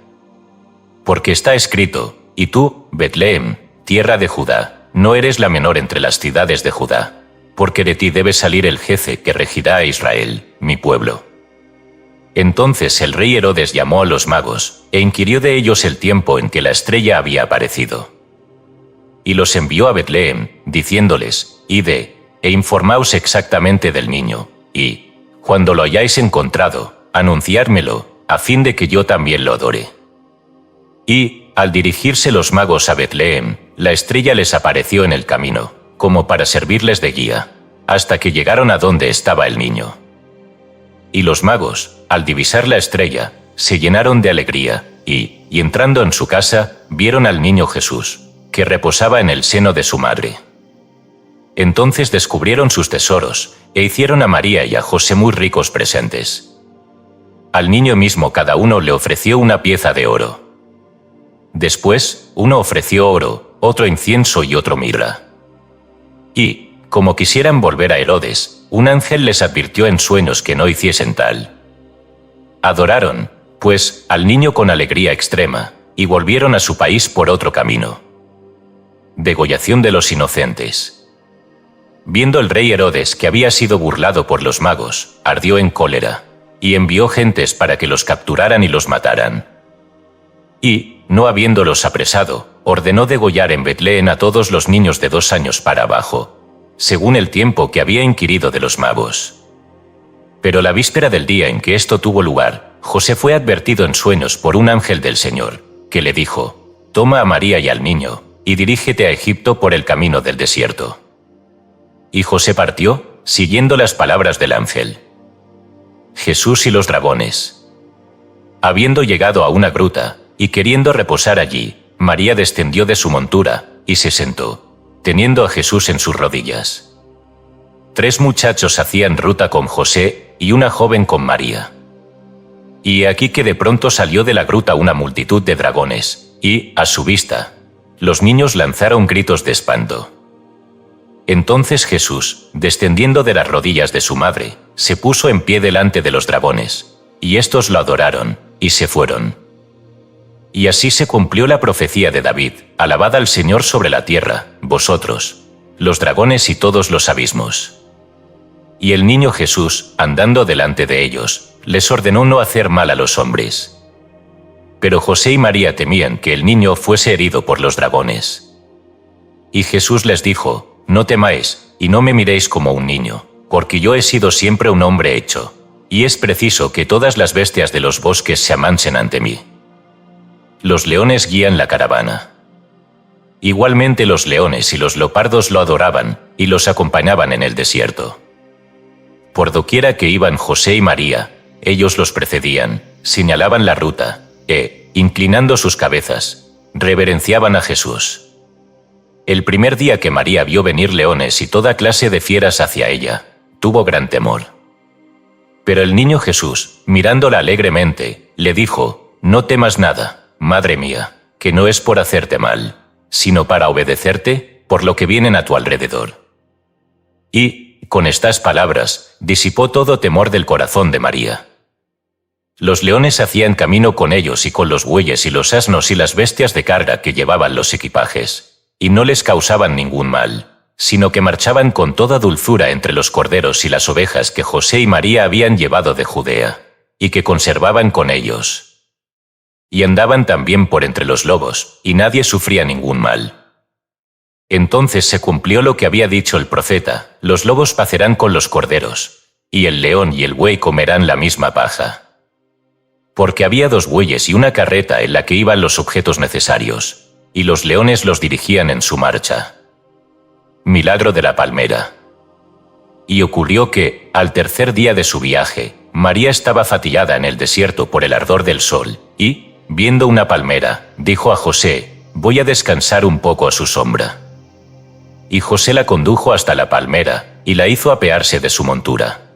S1: Porque está escrito: y tú, Betlehem, tierra de Judá, no eres la menor entre las ciudades de Judá, porque de ti debe salir el jefe que regirá a Israel, mi pueblo. Entonces el rey Herodes llamó a los magos, e inquirió de ellos el tiempo en que la estrella había aparecido. Y los envió a Betlehem, diciéndoles: Id, e informaos exactamente del niño, y, cuando lo hayáis encontrado, anunciármelo, a fin de que yo también lo adore. Y, al dirigirse los magos a Betlehem, la estrella les apareció en el camino, como para servirles de guía, hasta que llegaron a donde estaba el niño. Y los magos, al divisar la estrella, se llenaron de alegría, y entrando en su casa, vieron al niño Jesús, que reposaba en el seno de su madre. Entonces descubrieron sus tesoros, e hicieron a María y a José muy ricos presentes. Al niño mismo cada uno le ofreció una pieza de oro. Después, uno ofreció oro, otro incienso y otro mirra. Y, como quisieran volver a Herodes, un ángel les advirtió en sueños que no hiciesen tal. Adoraron, pues, al niño con alegría extrema, y volvieron a su país por otro camino. Degollación de los inocentes. Viendo el rey Herodes que había sido burlado por los magos, ardió en cólera, y envió gentes para que los capturaran y los mataran. Y, no habiéndolos apresado, ordenó degollar en Betlén a todos los niños de 2 años para abajo, según el tiempo que había inquirido de los magos. Pero la víspera del día en que esto tuvo lugar, José fue advertido en sueños por un ángel del Señor, que le dijo: «Toma a María y al niño, y dirígete a Egipto por el camino del desierto». Y José partió, siguiendo las palabras del ángel. Jesús y los dragones. Habiendo llegado a una gruta, y queriendo reposar allí, María descendió de su montura, y se sentó, teniendo a Jesús en sus rodillas. 3 muchachos hacían ruta con José, y una joven con María. Y aquí que de pronto salió de la gruta una multitud de dragones, y, a su vista, los niños lanzaron gritos de espanto. Entonces Jesús, descendiendo de las rodillas de su madre, se puso en pie delante de los dragones, y éstos lo adoraron, y se fueron. Y así se cumplió la profecía de David: «Alabad al Señor sobre la tierra, vosotros, los dragones y todos los abismos». Y el niño Jesús, andando delante de ellos, les ordenó no hacer mal a los hombres. Pero José y María temían que el niño fuese herido por los dragones. Y Jesús les dijo: «No temáis, y no me miréis como un niño, porque yo he sido siempre un hombre hecho, y es preciso que todas las bestias de los bosques se amansen ante mí. Los leones guían la caravana». Igualmente los leones y los leopardos lo adoraban, y los acompañaban en el desierto. Por doquiera que iban José y María, ellos los precedían, señalaban la ruta, inclinando sus cabezas, reverenciaban a Jesús. El primer día que María vio venir leones y toda clase de fieras hacia ella, tuvo gran temor. Pero el niño Jesús, mirándola alegremente, le dijo: «No temas nada, madre mía, que no es por hacerte mal, sino para obedecerte, por lo que vienen a tu alrededor». Y, con estas palabras, disipó todo temor del corazón de María. Los leones hacían camino con ellos y con los bueyes y los asnos y las bestias de carga que llevaban los equipajes, y no les causaban ningún mal, sino que marchaban con toda dulzura entre los corderos y las ovejas que José y María habían llevado de Judea, y que conservaban con ellos. Y andaban también por entre los lobos, y nadie sufría ningún mal. Entonces se cumplió lo que había dicho el profeta: «Los lobos pacerán con los corderos, y el león y el buey comerán la misma paja». Porque había 2 bueyes y una carreta en la que iban los objetos necesarios, y los leones los dirigían en su marcha. Milagro de la palmera. Y ocurrió que, al tercer día de su viaje, María estaba fatigada en el desierto por el ardor del sol, y, viendo una palmera, dijo a José: «Voy a descansar un poco a su sombra». Y José la condujo hasta la palmera, y la hizo apearse de su montura.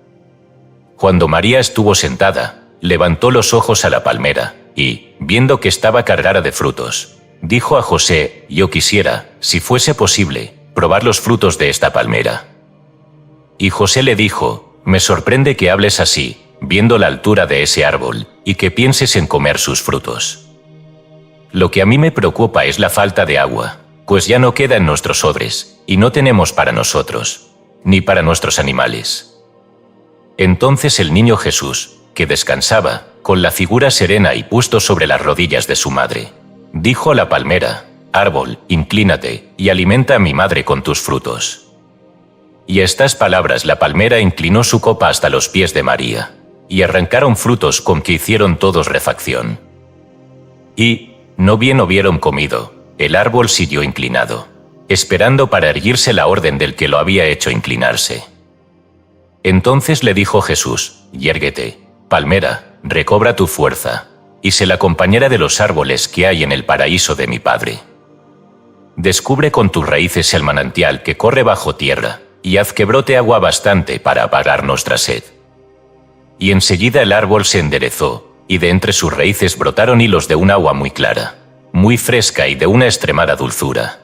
S1: Cuando María estuvo sentada, levantó los ojos a la palmera, y, viendo que estaba cargada de frutos, dijo a José: «Yo quisiera, si fuese posible, probar los frutos de esta palmera». Y José le dijo: «Me sorprende que hables así, viendo la altura de ese árbol, y que pienses en comer sus frutos. Lo que a mí me preocupa es la falta de agua, pues ya no queda en nuestros odres, y no tenemos para nosotros, ni para nuestros animales». Entonces el niño Jesús, que descansaba, con la figura serena y puesto sobre las rodillas de su madre, dijo a la palmera: «Árbol, inclínate, y alimenta a mi madre con tus frutos». Y a estas palabras la palmera inclinó su copa hasta los pies de María, y arrancaron frutos con que hicieron todos refacción. Y, no bien hubieron comido, el árbol siguió inclinado, esperando para erguirse la orden del que lo había hecho inclinarse. Entonces le dijo Jesús: «Yérguete, palmera, recobra tu fuerza, y sé la compañera de los árboles que hay en el paraíso de mi Padre. Descubre con tus raíces el manantial que corre bajo tierra, y haz que brote agua bastante para apagar nuestra sed». Y enseguida el árbol se enderezó, y de entre sus raíces brotaron hilos de un agua muy clara, muy fresca y de una extremada dulzura.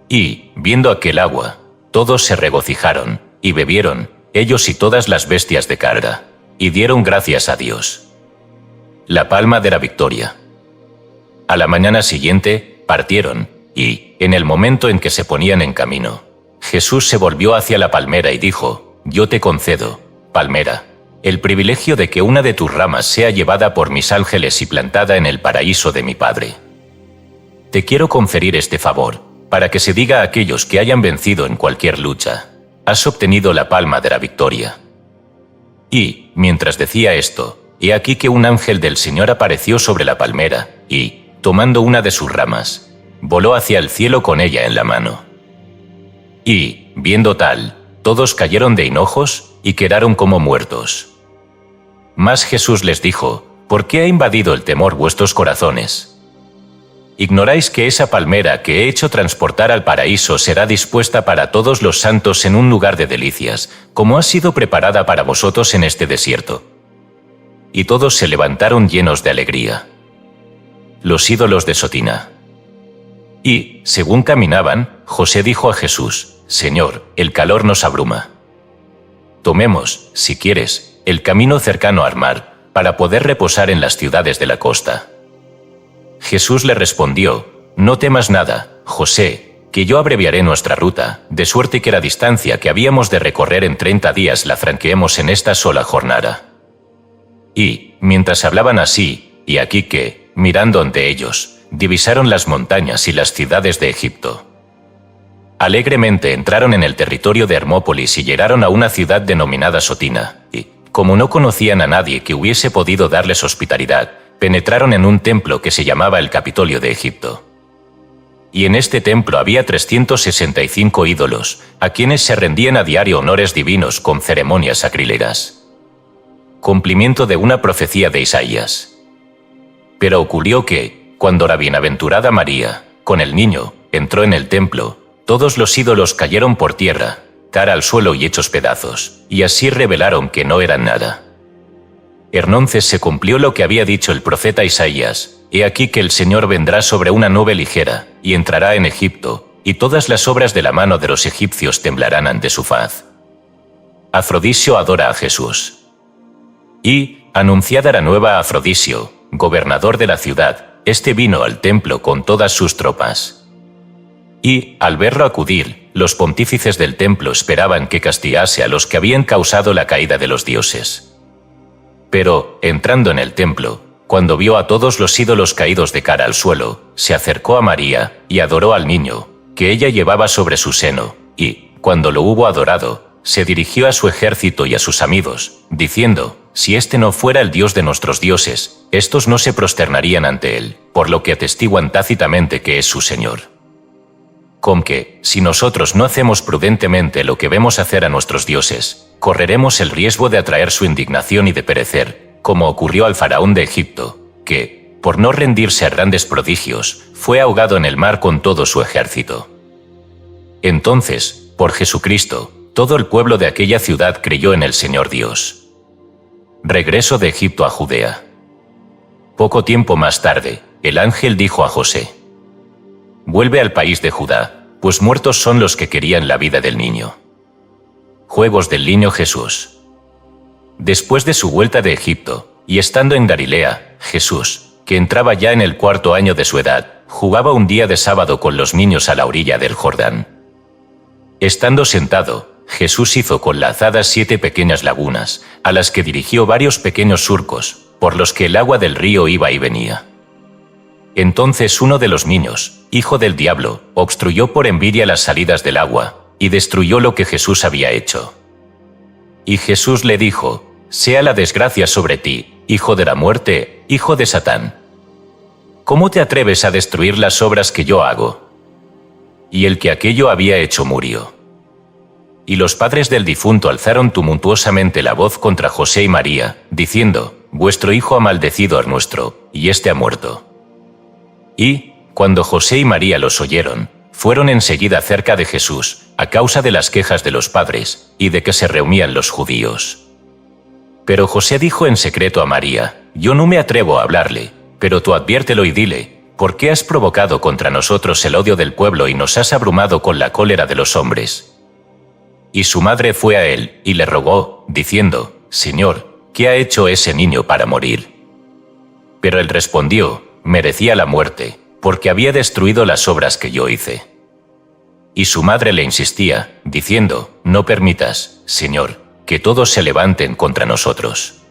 S1: Y, viendo aquel agua, todos se regocijaron, y bebieron, ellos y todas las bestias de carga, y dieron gracias a Dios. La palma de la victoria. A la mañana siguiente, partieron, y, en el momento en que se ponían en camino, Jesús se volvió hacia la palmera y dijo: «Yo te concedo, palmera, el privilegio de que una de tus ramas sea llevada por mis ángeles y plantada en el paraíso de mi Padre». te quiero conferir este favor, para que se diga a aquellos que hayan vencido en cualquier lucha, has obtenido la palma de la victoria. Y, mientras decía esto, he aquí que un ángel del Señor apareció sobre la palmera, y, tomando una de sus ramas, voló hacia el cielo con ella en la mano. Y, viendo tal, todos cayeron de hinojos y quedaron como muertos. Mas Jesús les dijo: ¿por qué ha invadido el temor vuestros corazones? ¿Ignoráis que esa palmera que he hecho transportar al paraíso será dispuesta para todos los santos en un lugar de delicias, como ha sido preparada para vosotros en este desierto? Y todos se levantaron llenos de alegría. Los ídolos de Sotina. Y, según caminaban, José dijo a Jesús: Señor, el calor nos abruma. Tomemos, si quieres, el camino cercano al mar, para poder reposar en las ciudades de la costa. Jesús le respondió: no temas nada, José, que yo abreviaré nuestra ruta, de suerte que la distancia que habíamos de recorrer en 30 días la franqueemos en esta sola jornada. Y, mientras hablaban así, y aquí que, mirando ante ellos, divisaron las montañas y las ciudades de Egipto. Alegremente entraron en el territorio de Hermópolis y llegaron a una ciudad denominada Sotina, y, como no conocían a nadie que hubiese podido darles hospitalidad, penetraron en un templo que se llamaba el Capitolio de Egipto. Y en este templo había 365 ídolos, a quienes se rendían a diario honores divinos con ceremonias sacrílegas. Cumplimiento de una profecía de Isaías. Pero ocurrió que, cuando la bienaventurada María, con el niño, entró en el templo, todos los ídolos cayeron por tierra, cara al suelo y hechos pedazos, y así revelaron que no eran nada. Entonces se cumplió lo que había dicho el profeta Isaías: he aquí que el Señor vendrá sobre una nube ligera, y entrará en Egipto, y todas las obras de la mano de los egipcios temblarán ante su faz. Afrodisio adora a Jesús. Y, anunciada la nueva a Afrodisio, gobernador de la ciudad, este vino al templo con todas sus tropas. Y, al verlo acudir, los pontífices del templo esperaban que castigase a los que habían causado la caída de los dioses. Pero, entrando en el templo, cuando vio a todos los ídolos caídos de cara al suelo, se acercó a María y adoró al niño, que ella llevaba sobre su seno, y, cuando lo hubo adorado, se dirigió a su ejército y a sus amigos, diciendo: si este no fuera el Dios de nuestros dioses, estos no se prosternarían ante él, por lo que atestiguan tácitamente que es su Señor. Con que, si nosotros no hacemos prudentemente lo que vemos hacer a nuestros dioses, correremos el riesgo de atraer su indignación y de perecer, como ocurrió al faraón de Egipto, que, por no rendirse a grandes prodigios, fue ahogado en el mar con todo su ejército. Entonces, por Jesucristo, todo el pueblo de aquella ciudad creyó en el Señor Dios. Regreso de Egipto a Judea. Poco tiempo más tarde, el ángel dijo a José: vuelve al país de Judá, pues muertos son los que querían la vida del niño. Juegos del Niño Jesús. Después de su vuelta de Egipto, y estando en Galilea, Jesús, que entraba ya en el 4º año de su edad, jugaba un día de sábado con los niños a la orilla del Jordán. Estando sentado, Jesús hizo con la azada 7 pequeñas lagunas, a las que dirigió varios pequeños surcos, por los que el agua del río iba y venía. Entonces uno de los niños, hijo del diablo, obstruyó por envidia las salidas del agua, y destruyó lo que Jesús había hecho. Y Jesús le dijo: sea la desgracia sobre ti, hijo de la muerte, hijo de Satán. ¿Cómo te atreves a destruir las obras que yo hago? Y el que aquello había hecho murió. Y los padres del difunto alzaron tumultuosamente la voz contra José y María, diciendo: vuestro hijo ha maldecido al nuestro, y éste ha muerto. Y, cuando José y María los oyeron, fueron enseguida cerca de Jesús, a causa de las quejas de los padres, y de que se reunían los judíos. Pero José dijo en secreto a María: yo no me atrevo a hablarle, pero tú adviértelo y dile: ¿por qué has provocado contra nosotros el odio del pueblo y nos has abrumado con la cólera de los hombres? Y su madre fue a él, y le rogó, diciendo: Señor, ¿qué ha hecho ese niño para morir? Pero él respondió: merecía la muerte, porque había destruido las obras que yo hice. Y su madre le insistía, diciendo: no permitas, Señor, que todos se levanten contra nosotros.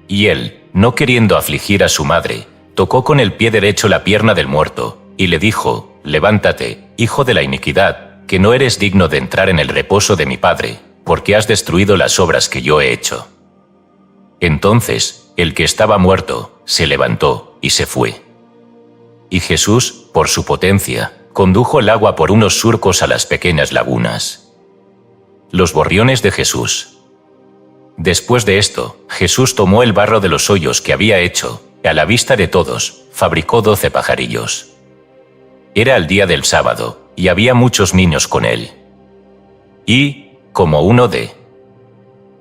S1: Y él, no queriendo afligir a su madre, tocó con el pie derecho la pierna del muerto, y le dijo: «Levántate, hijo de la iniquidad, que no eres digno de entrar en el reposo de mi Padre, porque has destruido las obras que yo he hecho». Entonces, el que estaba muerto, se levantó y se fue. Y Jesús, por su potencia, condujo el agua por unos surcos a las pequeñas lagunas. Los gorriones de Jesús. Después de esto, Jesús tomó el barro de los hoyos que había hecho, y a la vista de todos, fabricó 12 pajarillos. Era el día del sábado, y había muchos niños con él. Y, como uno de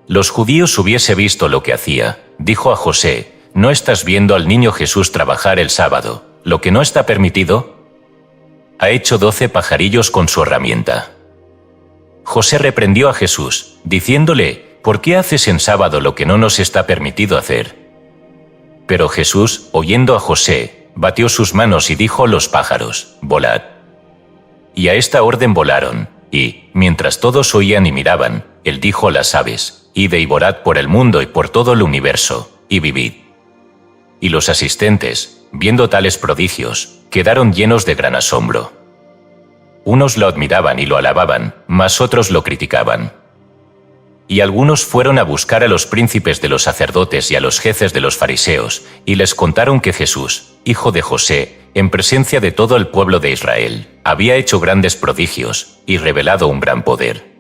S1: los judíos hubiese visto lo que hacía, dijo a José: «¿No estás viendo al niño Jesús trabajar el sábado, lo que no está permitido? Ha hecho 12 pajarillos con su herramienta». José reprendió a Jesús, diciéndole: «¿Por qué haces en sábado lo que no nos está permitido hacer?». Pero Jesús, oyendo a José, batió sus manos y dijo a los pájaros: «Volad». Y a esta orden volaron, y, mientras todos oían y miraban, él dijo a las aves: «Id y volad por el mundo y por todo el universo, y vivid». Y los asistentes, viendo tales prodigios, quedaron llenos de gran asombro. Unos lo admiraban y lo alababan, mas otros lo criticaban. Y algunos fueron a buscar a los príncipes de los sacerdotes y a los jefes de los fariseos, y les contaron que Jesús, hijo de José, en presencia de todo el pueblo de Israel, había hecho grandes prodigios, y revelado un gran poder.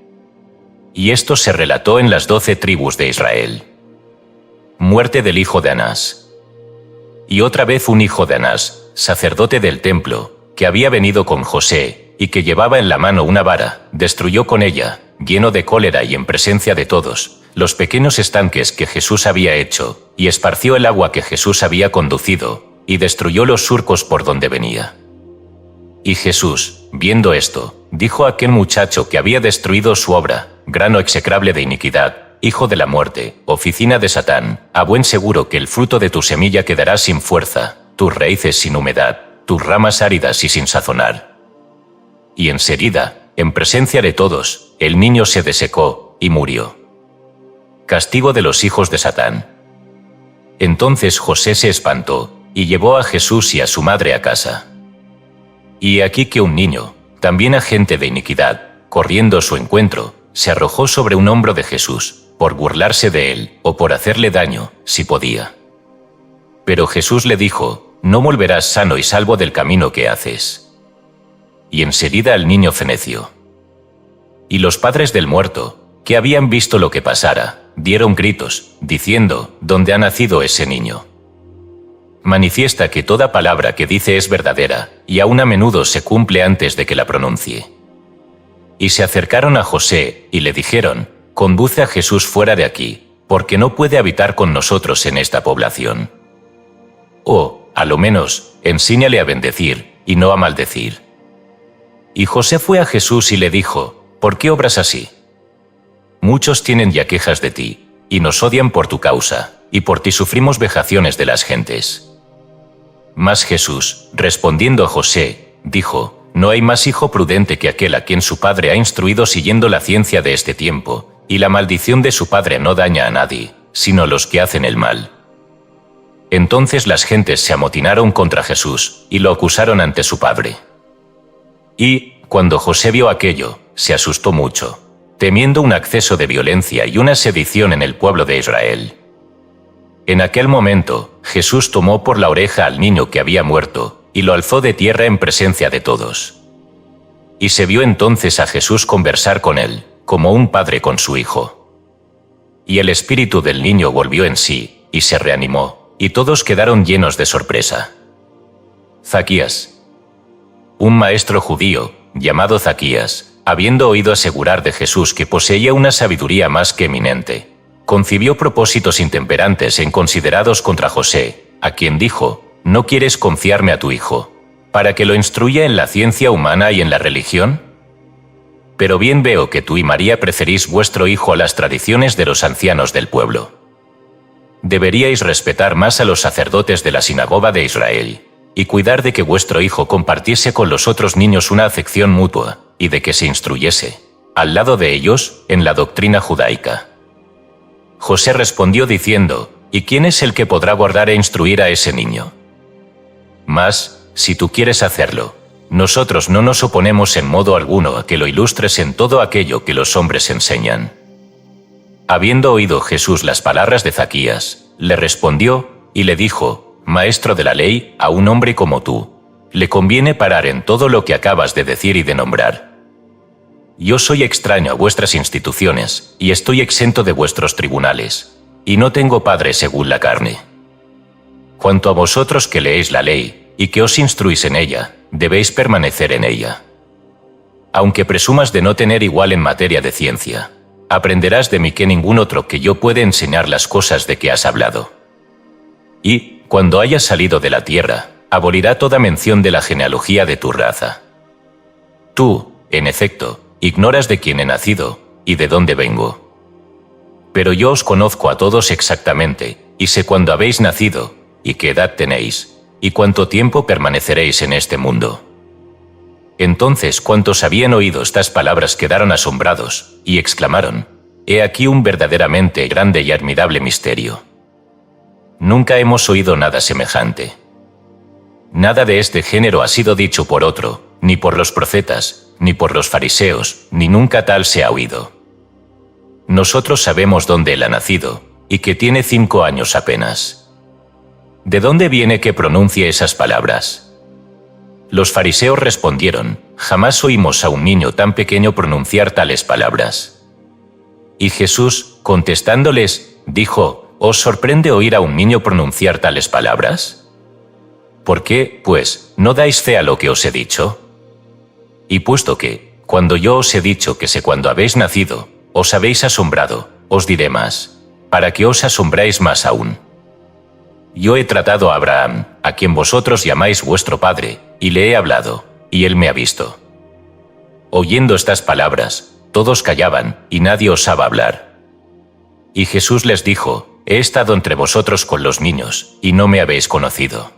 S1: Y esto se relató en las 12 tribus de Israel. Muerte del hijo de Anás. Y otra vez un hijo de Anás, sacerdote del templo, que había venido con José, y que llevaba en la mano una vara, destruyó con ella, lleno de cólera y en presencia de todos, los pequeños estanques que Jesús había hecho, y esparció el agua que Jesús había conducido, y destruyó los surcos por donde venía. Y Jesús, viendo esto, dijo a aquel muchacho que había destruido su obra: «Grano execrable de iniquidad, hijo de la muerte, oficina de Satán, a buen seguro que el fruto de tu semilla quedará sin fuerza, tus raíces sin humedad, tus ramas áridas y sin sazonar». Y enseguida, en presencia de todos, el niño se desecó y murió. Castigo de los hijos de Satán. Entonces José se espantó, y llevó a Jesús y a su madre a casa. Y aquí que un niño, también agente de iniquidad, corriendo a su encuentro, se arrojó sobre un hombro de Jesús, por burlarse de él, o por hacerle daño, si podía. Pero Jesús le dijo: «No volverás sano y salvo del camino que haces». Y enseguida el niño feneció. Y los padres del muerto, que habían visto lo que pasara, dieron gritos, diciendo: «¿Dónde ha nacido ese niño?». Manifiesta que toda palabra que dice es verdadera, y aún a menudo se cumple antes de que la pronuncie. Y se acercaron a José, y le dijeron: «Conduce a Jesús fuera de aquí, porque no puede habitar con nosotros en esta población. O, a lo menos, enséñale a bendecir, y no a maldecir». Y José fue a Jesús y le dijo: «¿Por qué obras así? Muchos tienen ya quejas de ti, y nos odian por tu causa, y por ti sufrimos vejaciones de las gentes». Mas Jesús, respondiendo a José, dijo: «No hay más hijo prudente que aquel a quien su padre ha instruido siguiendo la ciencia de este tiempo, y la maldición de su padre no daña a nadie, sino los que hacen el mal». Entonces las gentes se amotinaron contra Jesús, y lo acusaron ante su padre. Y, cuando José vio aquello, se asustó mucho, temiendo un acceso de violencia y una sedición en el pueblo de Israel. En aquel momento, Jesús tomó por la oreja al niño que había muerto, y lo alzó de tierra en presencia de todos. Y se vio entonces a Jesús conversar con él, como un padre con su hijo. Y el espíritu del niño volvió en sí, y se reanimó, y todos quedaron llenos de sorpresa. Zaquías. Un maestro judío, llamado Zaquías, habiendo oído asegurar de Jesús que poseía una sabiduría más que eminente, concibió propósitos intemperantes e inconsiderados contra José, a quien dijo: «¿No quieres confiarme a tu hijo, para que lo instruya en la ciencia humana y en la religión? Pero bien veo que tú y María preferís vuestro hijo a las tradiciones de los ancianos del pueblo. Deberíais respetar más a los sacerdotes de la sinagoga de Israel, y cuidar de que vuestro hijo compartiese con los otros niños una afección mutua, y de que se instruyese, al lado de ellos, en la doctrina judaica». José respondió diciendo: «¿Y quién es el que podrá guardar e instruir a ese niño?». Mas, si tú quieres hacerlo, nosotros no nos oponemos en modo alguno a que lo ilustres en todo aquello que los hombres enseñan. Habiendo oído Jesús las palabras de Zaquías, le respondió y le dijo: Maestro de la ley, a un hombre como tú, le conviene parar en todo lo que acabas de decir y de nombrar. Yo soy extraño a vuestras instituciones, y estoy exento de vuestros tribunales, y no tengo padre según la carne. Cuanto a vosotros que leéis la ley, y que os instruís en ella, debéis permanecer en ella. Aunque presumas de no tener igual en materia de ciencia, aprenderás de mí que ningún otro que yo puede enseñar las cosas de que has hablado. Y, cuando hayas salido de la tierra, abolirá toda mención de la genealogía de tu raza. Tú, en efecto, ignoras de quién he nacido y de dónde vengo. Pero yo os conozco a todos exactamente, y sé cuándo habéis nacido, y qué edad tenéis, y cuánto tiempo permaneceréis en este mundo. Entonces cuantos habían oído estas palabras quedaron asombrados, y exclamaron: He aquí un verdaderamente grande y admirable misterio. Nunca hemos oído nada semejante. Nada de este género ha sido dicho por otro, ni por los profetas, ni por los fariseos, ni nunca tal se ha oído. Nosotros sabemos dónde él ha nacido, y que tiene 5 años apenas. ¿De dónde viene que pronuncie esas palabras? Los fariseos respondieron: Jamás oímos a un niño tan pequeño pronunciar tales palabras. Y Jesús, contestándoles, dijo: ¿Os sorprende oír a un niño pronunciar tales palabras? ¿Por qué, pues, no dais fe a lo que os he dicho? Y puesto que, cuando yo os he dicho que sé cuándo habéis nacido, os habéis asombrado, os diré más, para que os asombráis más aún. Yo he tratado a Abraham, a quien vosotros llamáis vuestro padre, y le he hablado, y él me ha visto. Oyendo estas palabras, todos callaban, y nadie osaba hablar. Y Jesús les dijo: He estado entre vosotros con los niños, y no me habéis conocido.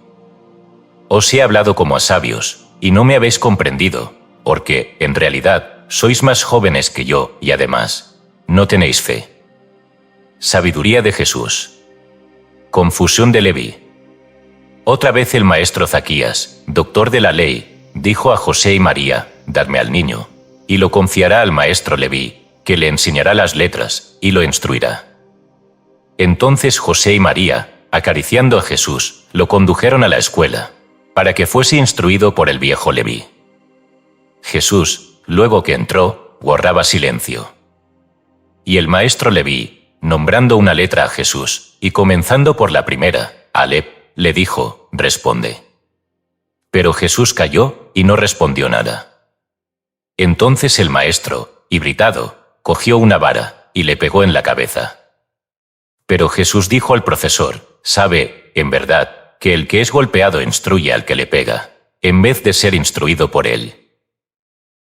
S1: Os he hablado como a sabios, y no me habéis comprendido, porque, en realidad, sois más jóvenes que yo, y además, no tenéis fe. Sabiduría de Jesús. Confusión de Leví. Otra vez el maestro Zaquías, doctor de la ley, dijo a José y María: Dadme al niño, y lo confiará al maestro Leví, que le enseñará las letras, y lo instruirá. Entonces José y María, acariciando a Jesús, lo condujeron a la escuela, para que fuese instruido por el viejo Leví. Jesús, luego que entró, guardaba silencio. Y el maestro Leví, nombrando una letra a Jesús, y comenzando por la primera, Alep, le dijo: Responde. Pero Jesús calló, y no respondió nada. Entonces el maestro, irritado, cogió una vara, y le pegó en la cabeza. Pero Jesús dijo al profesor: Sabe, en verdad, que el que es golpeado instruye al que le pega, en vez de ser instruido por él.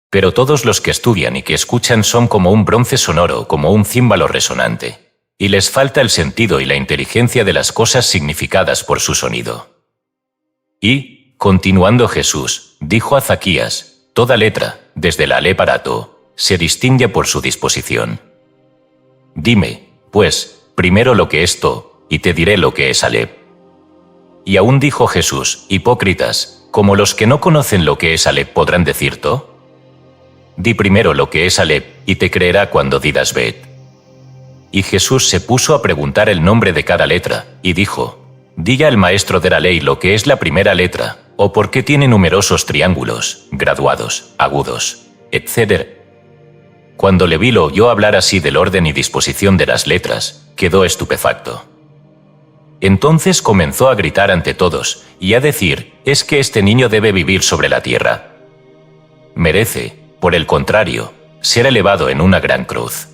S1: Pero todos los que estudian y que escuchan son como un bronce sonoro, como un címbalo resonante, y les falta el sentido y la inteligencia de las cosas significadas por su sonido. Y, continuando Jesús, dijo a Zaquías: Toda letra, desde la Alep para To, se distingue por su disposición. Dime, pues, primero lo que es To, y te diré lo que es Alep. Y aún dijo Jesús: Hipócritas, como los que no conocen lo que es Alep podrán decir To. Di primero lo que es Alep, y te creerá cuando digas Bet. Y Jesús se puso a preguntar el nombre de cada letra, y dijo: Diga al maestro de la ley lo que es la primera letra, o por qué tiene numerosos triángulos, graduados, agudos, etc. Cuando Leví lo oyó hablar así del orden y disposición de las letras, quedó estupefacto. Entonces comenzó a gritar ante todos, y a decir: Es que este niño debe vivir sobre la tierra. Merece, por el contrario, ser elevado en una gran cruz.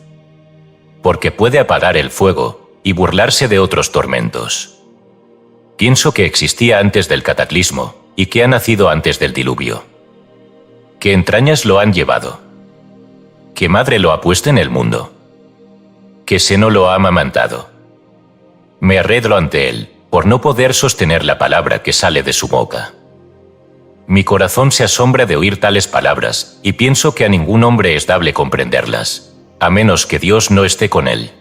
S1: Porque puede apagar el fuego y burlarse de otros tormentos. Pienso que existía antes del cataclismo y que ha nacido antes del diluvio. ¿Qué entrañas lo han llevado? ¿Qué madre lo ha puesto en el mundo? ¿Qué seno lo ha amamantado? Me arredro ante él, por no poder sostener la palabra que sale de su boca. Mi corazón se asombra de oír tales palabras, y pienso que a ningún hombre es dable comprenderlas, a menos que Dios no esté con él.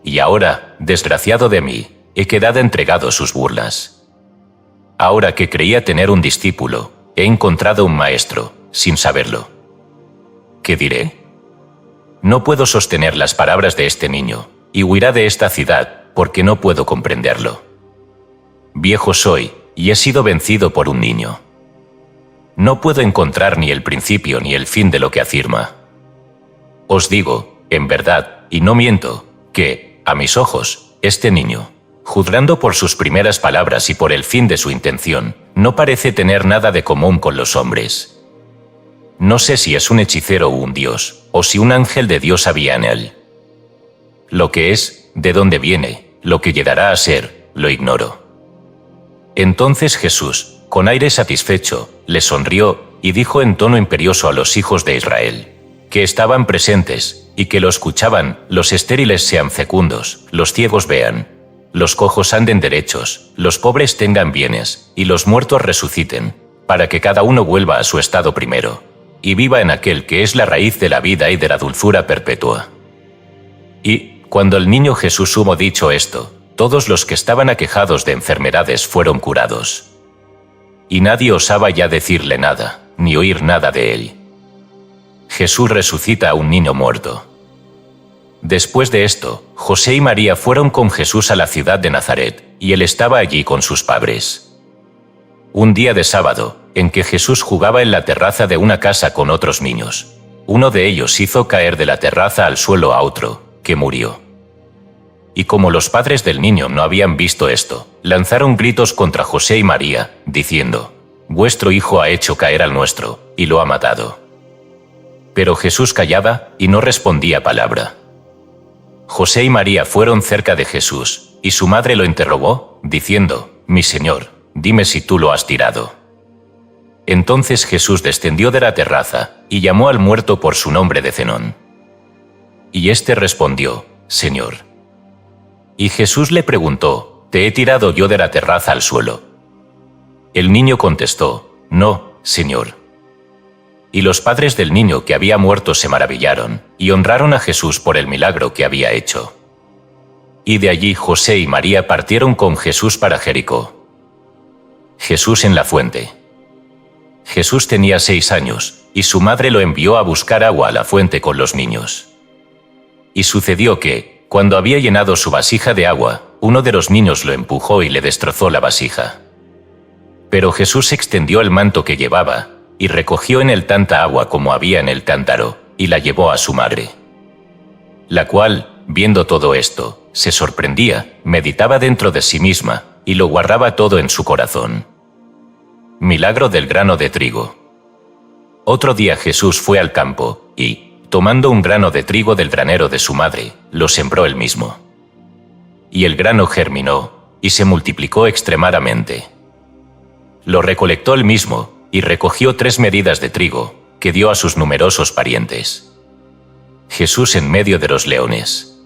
S1: Y ahora, desgraciado de mí, he quedado entregado a sus burlas. Ahora que creía tener un discípulo, he encontrado un maestro, sin saberlo. ¿Qué diré? No puedo sostener las palabras de este niño, y huirá de esta ciudad, porque no puedo comprenderlo. Viejo soy, y he sido vencido por un niño. No puedo encontrar ni el principio ni el fin de lo que afirma. Os digo, en verdad, y no miento, que, a mis ojos, este niño, juzgando por sus primeras palabras y por el fin de su intención, no parece tener nada de común con los hombres. No sé si es un hechicero o un dios, o si un ángel de Dios había en él. Lo que es, de dónde viene, lo que llegará a ser, lo ignoro. Entonces Jesús, con aire satisfecho, le sonrió y dijo en tono imperioso a los hijos de Israel, que estaban presentes, y que lo escuchaban: los estériles sean fecundos, los ciegos vean, los cojos anden derechos, los pobres tengan bienes, y los muertos resuciten, para que cada uno vuelva a su estado primero, y viva en aquel que es la raíz de la vida y de la dulzura perpetua. Y, cuando el niño Jesús hubo dicho esto, todos los que estaban aquejados de enfermedades fueron curados. Y nadie osaba ya decirle nada, ni oír nada de él. Jesús resucita a un niño muerto. Después de esto, José y María fueron con Jesús a la ciudad de Nazaret, y él estaba allí con sus padres. Un día de sábado, en que Jesús jugaba en la terraza de una casa con otros niños, uno de ellos hizo caer de la terraza al suelo a otro, que murió. Y como los padres del niño no habían visto esto, lanzaron gritos contra José y María, diciendo: «Vuestro hijo ha hecho caer al nuestro, y lo ha matado». Pero Jesús callaba, y no respondía palabra. José y María fueron cerca de Jesús, y su madre lo interrogó, diciendo: «Mi Señor, dime si tú lo has tirado». Entonces Jesús descendió de la terraza, y llamó al muerto por su nombre de Zenón. Y éste respondió: «Señor». Y Jesús le preguntó: «¿Te he tirado yo de la terraza al suelo?». El niño contestó: «No, Señor». Y los padres del niño que había muerto se maravillaron, y honraron a Jesús por el milagro que había hecho. Y de allí José y María partieron con Jesús para Jericó. Jesús en la fuente. Jesús tenía 6 años, y su madre lo envió a buscar agua a la fuente con los niños. Y sucedió que, cuando había llenado su vasija de agua, uno de los niños lo empujó y le destrozó la vasija. Pero Jesús extendió el manto que llevaba, y recogió en él tanta agua como había en el cántaro, y la llevó a su madre. La cual, viendo todo esto, se sorprendía, meditaba dentro de sí misma, y lo guardaba todo en su corazón. Milagro del grano de trigo. Otro día Jesús fue al campo, y, tomando un grano de trigo del granero de su madre, lo sembró él mismo. Y el grano germinó, y se multiplicó extremadamente. Lo recolectó él mismo, y recogió 3 medidas de trigo, que dio a sus numerosos parientes. Jesús en medio de los leones.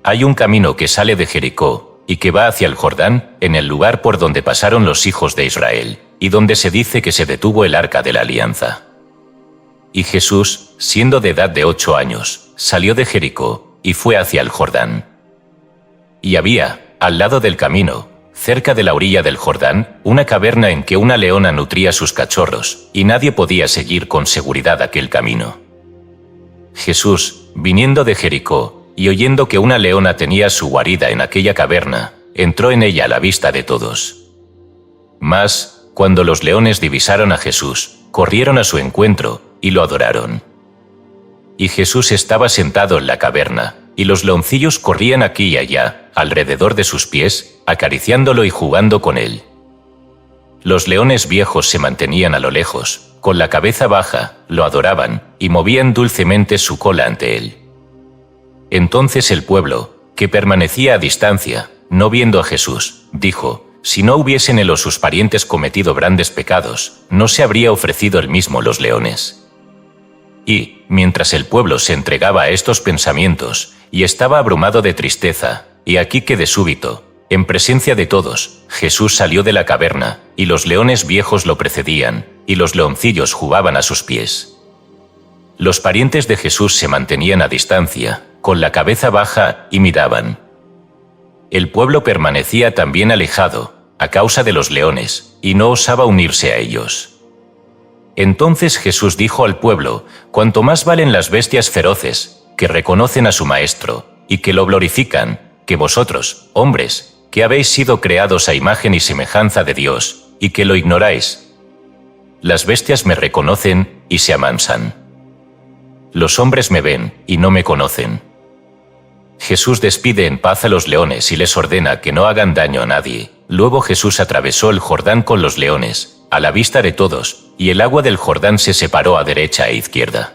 S1: Hay un camino que sale de Jericó, y que va hacia el Jordán, en el lugar por donde pasaron los hijos de Israel, y donde se dice que se detuvo el arca de la alianza. Y Jesús, siendo de edad de 8 años, salió de Jericó, y fue hacia el Jordán. Y había, al lado del camino, cerca de la orilla del Jordán, una caverna en que una leona nutría sus cachorros, y nadie podía seguir con seguridad aquel camino. Jesús, viniendo de Jericó, y oyendo que una leona tenía su guarida en aquella caverna, entró en ella a la vista de todos. Mas, cuando los leones divisaron a Jesús, corrieron a su encuentro, y lo adoraron. Y Jesús estaba sentado en la caverna, y los leoncillos corrían aquí y allá, alrededor de sus pies, acariciándolo y jugando con él. Los leones viejos se mantenían a lo lejos, con la cabeza baja, lo adoraban, y movían dulcemente su cola ante él. Entonces el pueblo, que permanecía a distancia, no viendo a Jesús, dijo: «Si no hubiesen él o sus parientes cometido grandes pecados, no se habría ofrecido él mismo los leones». Y, mientras el pueblo se entregaba a estos pensamientos, y estaba abrumado de tristeza, y aquí que de súbito, en presencia de todos, Jesús salió de la caverna, y los leones viejos lo precedían, y los leoncillos jugaban a sus pies. Los parientes de Jesús se mantenían a distancia, con la cabeza baja, y miraban. El pueblo permanecía también alejado, a causa de los leones, y no osaba unirse a ellos. Entonces Jesús dijo al pueblo: cuanto más valen las bestias feroces, que reconocen a su maestro, y que lo glorifican, que vosotros, hombres, que habéis sido creados a imagen y semejanza de Dios, y que lo ignoráis. Las bestias me reconocen, y se amansan. Los hombres me ven, y no me conocen. Jesús despide en paz a los leones y les ordena que no hagan daño a nadie. Luego Jesús atravesó el Jordán con los leones, a la vista de todos, y el agua del Jordán se separó a derecha e izquierda.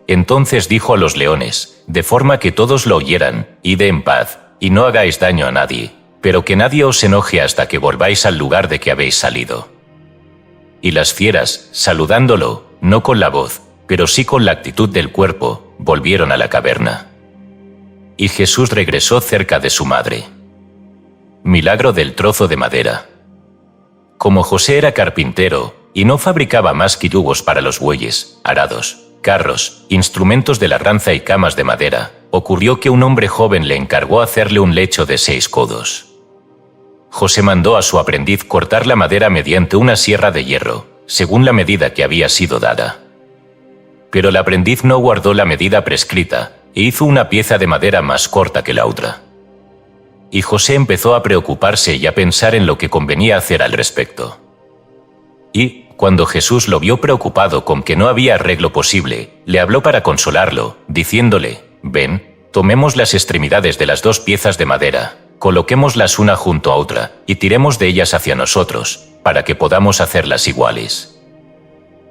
S1: Entonces dijo a los leones, de forma que todos lo oyeran: id en paz, y no hagáis daño a nadie, pero que nadie os enoje hasta que volváis al lugar de que habéis salido. Y las fieras, saludándolo, no con la voz, pero sí con la actitud del cuerpo, volvieron a la caverna. Y Jesús regresó cerca de su madre. Milagro del trozo de madera. Como José era carpintero, y no fabricaba más que yugos para los bueyes, arados, carros, instrumentos de labranza y camas de madera, ocurrió que un hombre joven le encargó hacerle un lecho de 6 codos. José mandó a su aprendiz cortar la madera mediante una sierra de hierro, según la medida que había sido dada. Pero el aprendiz no guardó la medida prescrita, e hizo una pieza de madera más corta que la otra. Y José empezó a preocuparse y a pensar en lo que convenía hacer al respecto. Y, cuando Jesús lo vio preocupado con que no había arreglo posible, le habló para consolarlo, diciéndole: ven, tomemos las extremidades de las 2 piezas de madera, coloquémoslas una junto a otra, y tiremos de ellas hacia nosotros, para que podamos hacerlas iguales.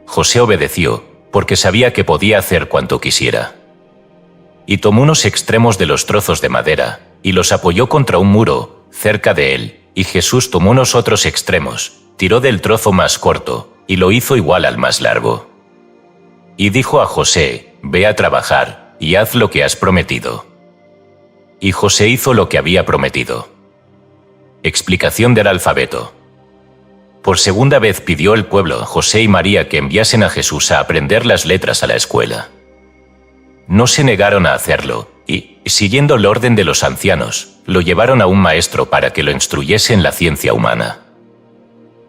S1: José obedeció, porque sabía que podía hacer cuanto quisiera. Y tomó unos extremos de los trozos de madera, y los apoyó contra un muro, cerca de él, y Jesús tomó unos otros extremos, tiró del trozo más corto, y lo hizo igual al más largo. Y dijo a José: ve a trabajar, y haz lo que has prometido. Y José hizo lo que había prometido. Explicación del alfabeto. Por segunda vez pidió el pueblo a José y María que enviasen a Jesús a aprender las letras a la escuela. No se negaron a hacerlo, y, siguiendo el orden de los ancianos, lo llevaron a un maestro para que lo instruyese en la ciencia humana.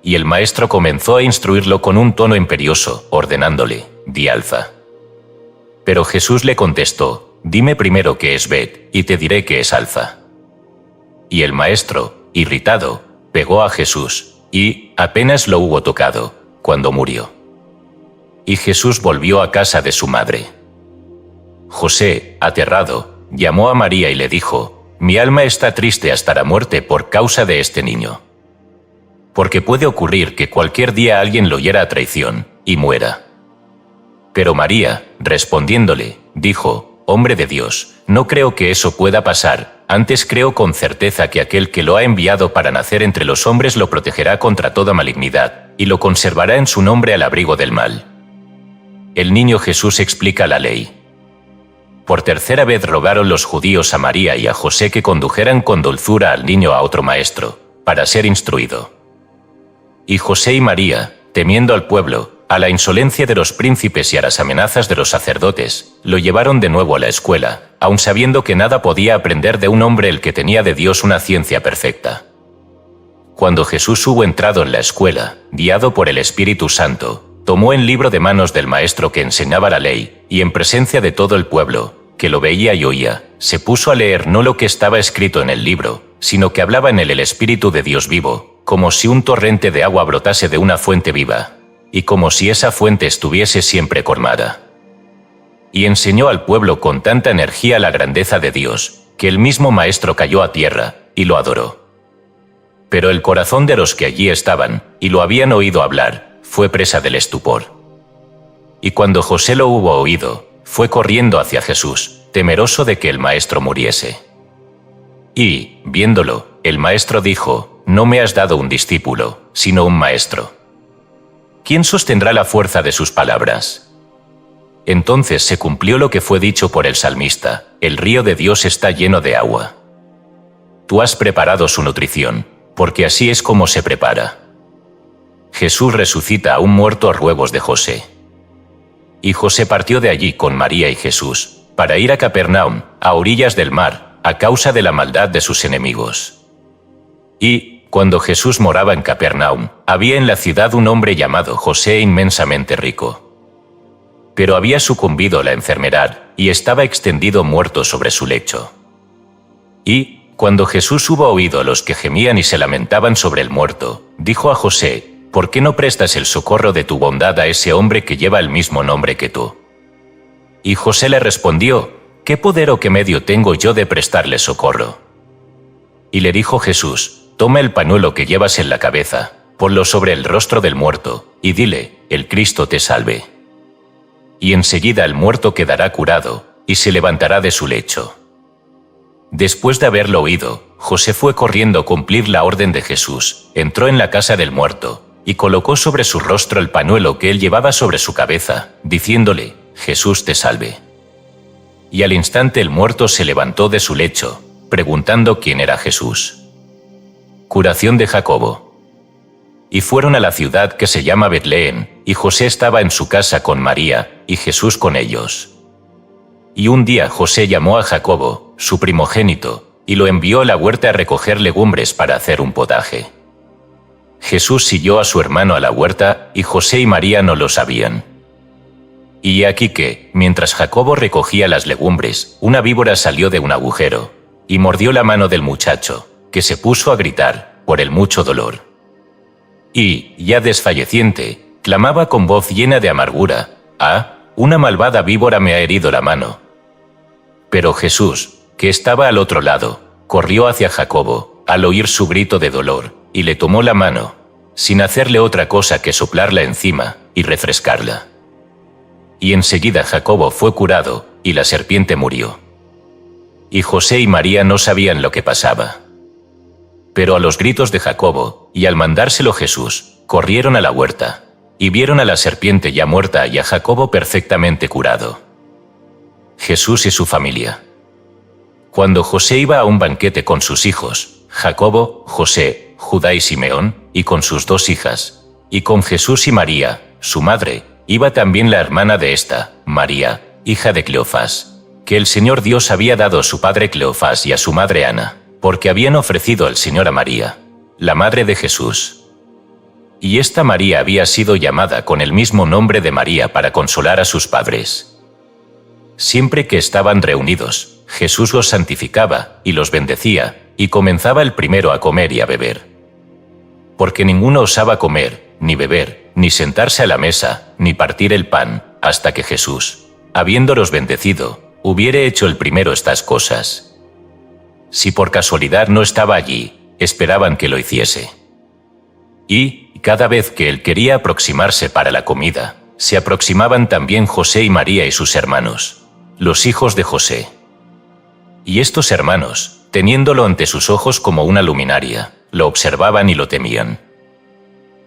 S1: Y el maestro comenzó a instruirlo con un tono imperioso, ordenándole: di alfa. Pero Jesús le contestó: dime primero qué es Bet, y te diré qué es alfa. Y el maestro, irritado, pegó a Jesús, y apenas lo hubo tocado, cuando murió. Y Jesús volvió a casa de su madre. José, aterrado, llamó a María y le dijo: mi alma está triste hasta la muerte por causa de este niño. Porque puede ocurrir que cualquier día alguien lo hiera a traición, y muera. Pero María, respondiéndole, dijo: hombre de Dios, no creo que eso pueda pasar, antes creo con certeza que aquel que lo ha enviado para nacer entre los hombres lo protegerá contra toda malignidad, y lo conservará en su nombre al abrigo del mal. El niño Jesús explica la ley. Por tercera vez rogaron los judíos a María y a José que condujeran con dulzura al niño a otro maestro, para ser instruido. Y José y María, temiendo al pueblo, a la insolencia de los príncipes y a las amenazas de los sacerdotes, lo llevaron de nuevo a la escuela, aun sabiendo que nada podía aprender de un hombre el que tenía de Dios una ciencia perfecta. Cuando Jesús hubo entrado en la escuela, guiado por el Espíritu Santo, tomó el libro de manos del maestro que enseñaba la ley, y en presencia de todo el pueblo, que lo veía y oía, se puso a leer no lo que estaba escrito en el libro, sino que hablaba en él el Espíritu de Dios vivo, como si un torrente de agua brotase de una fuente viva, y como si esa fuente estuviese siempre colmada. Y enseñó al pueblo con tanta energía la grandeza de Dios, que el mismo maestro cayó a tierra, y lo adoró. Pero el corazón de los que allí estaban, y lo habían oído hablar, fue presa del estupor. Y cuando José lo hubo oído, fue corriendo hacia Jesús, temeroso de que el maestro muriese. Y, viéndolo, el maestro dijo: no me has dado un discípulo, sino un maestro. ¿Quién sostendrá la fuerza de sus palabras? Entonces se cumplió lo que fue dicho por el salmista: el río de Dios está lleno de agua. Tú has preparado su nutrición, porque así es como se prepara. Jesús resucita a un muerto a ruegos de José. Y José partió de allí con María y Jesús, para ir a Capernaum, a orillas del mar, a causa de la maldad de sus enemigos. Y, cuando Jesús moraba en Capernaum, había en la ciudad un hombre llamado José inmensamente rico. Pero había sucumbido a la enfermedad y estaba extendido muerto sobre su lecho. Y, cuando Jesús hubo oído a los que gemían y se lamentaban sobre el muerto, dijo a José: ¿Por qué no prestas el socorro de tu bondad a ese hombre que lleva el mismo nombre que tú? Y José le respondió: ¿Qué poder o qué medio tengo yo de prestarle socorro? Y le dijo Jesús: Toma el pañuelo que llevas en la cabeza, ponlo sobre el rostro del muerto, y dile: el Cristo te salve. Y enseguida el muerto quedará curado, y se levantará de su lecho. Después de haberlo oído, José fue corriendo a cumplir la orden de Jesús, entró en la casa del muerto, y colocó sobre su rostro el pañuelo que él llevaba sobre su cabeza, diciéndole: Jesús te salve. Y al instante el muerto se levantó de su lecho, preguntando quién era Jesús. Curación de Jacobo. Y fueron a la ciudad que se llama Betlén, y José estaba en su casa con María, y Jesús con ellos. Y un día José llamó a Jacobo, su primogénito, y lo envió a la huerta a recoger legumbres para hacer un potaje. Jesús siguió a su hermano a la huerta, y José y María no lo sabían. Y he aquí que, mientras Jacobo recogía las legumbres, una víbora salió de un agujero, y mordió la mano del muchacho, que se puso a gritar, por el mucho dolor. Y, ya desfalleciente, clamaba con voz llena de amargura: «Ah, una malvada víbora me ha herido la mano». Pero Jesús, que estaba al otro lado, corrió hacia Jacobo, al oír su grito de dolor, y le tomó la mano, sin hacerle otra cosa que soplarla encima y refrescarla. Y enseguida Jacobo fue curado, y la serpiente murió. Y José y María no sabían lo que pasaba. Pero a los gritos de Jacobo, y al mandárselo Jesús, corrieron a la huerta, y vieron a la serpiente ya muerta y a Jacobo perfectamente curado. Jesús y su familia. Cuando José iba a un banquete con sus hijos, Jacobo, José, Judá y Simeón, y con sus 2 hijas, y con Jesús y María, su madre, iba también la hermana de esta, María, hija de Cleofás, que el Señor Dios había dado a su padre Cleofás y a su madre Ana, porque habían ofrecido al Señor a María, la madre de Jesús. Y esta María había sido llamada con el mismo nombre de María para consolar a sus padres. Siempre que estaban reunidos, Jesús los santificaba y los bendecía, y comenzaba el primero a comer y a beber. Porque ninguno osaba comer, ni beber, ni sentarse a la mesa, ni partir el pan, hasta que Jesús, habiéndolos bendecido, hubiere hecho el primero estas cosas. Si por casualidad no estaba allí, esperaban que lo hiciese. Y, cada vez que él quería aproximarse para la comida, se aproximaban también José y María y sus hermanos, los hijos de José. Y estos hermanos, teniéndolo ante sus ojos como una luminaria, lo observaban y lo temían.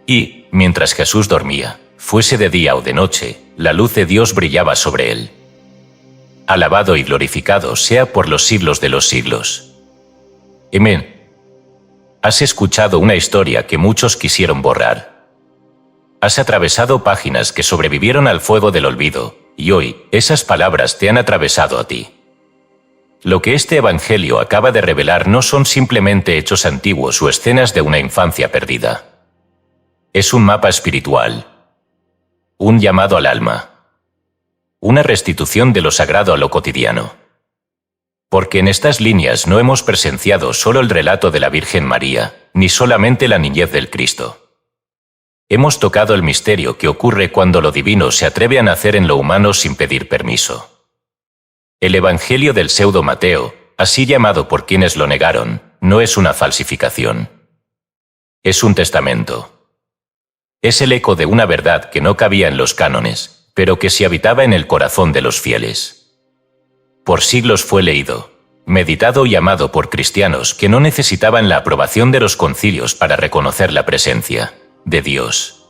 S1: Y, mientras Jesús dormía, fuese de día o de noche, la luz de Dios brillaba sobre él. Alabado y glorificado sea por los siglos de los siglos. Amén. Has escuchado una historia que muchos quisieron borrar. Has atravesado páginas que sobrevivieron al fuego del olvido, y hoy esas palabras te han atravesado a ti. Lo que este evangelio acaba de revelar no son simplemente hechos antiguos o escenas de una infancia perdida. Es un mapa espiritual. Un llamado al alma. Una restitución de lo sagrado a lo cotidiano. Porque en estas líneas no hemos presenciado solo el relato de la Virgen María, ni solamente la niñez del Cristo. Hemos tocado el misterio que ocurre cuando lo divino se atreve a nacer en lo humano sin pedir permiso. El Evangelio del pseudo Mateo, así llamado por quienes lo negaron, no es una falsificación. Es un testamento. Es el eco de una verdad que no cabía en los cánones, pero que sí habitaba en el corazón de los fieles. Por siglos fue leído, meditado y amado por cristianos que no necesitaban la aprobación de los concilios para reconocer la presencia de Dios.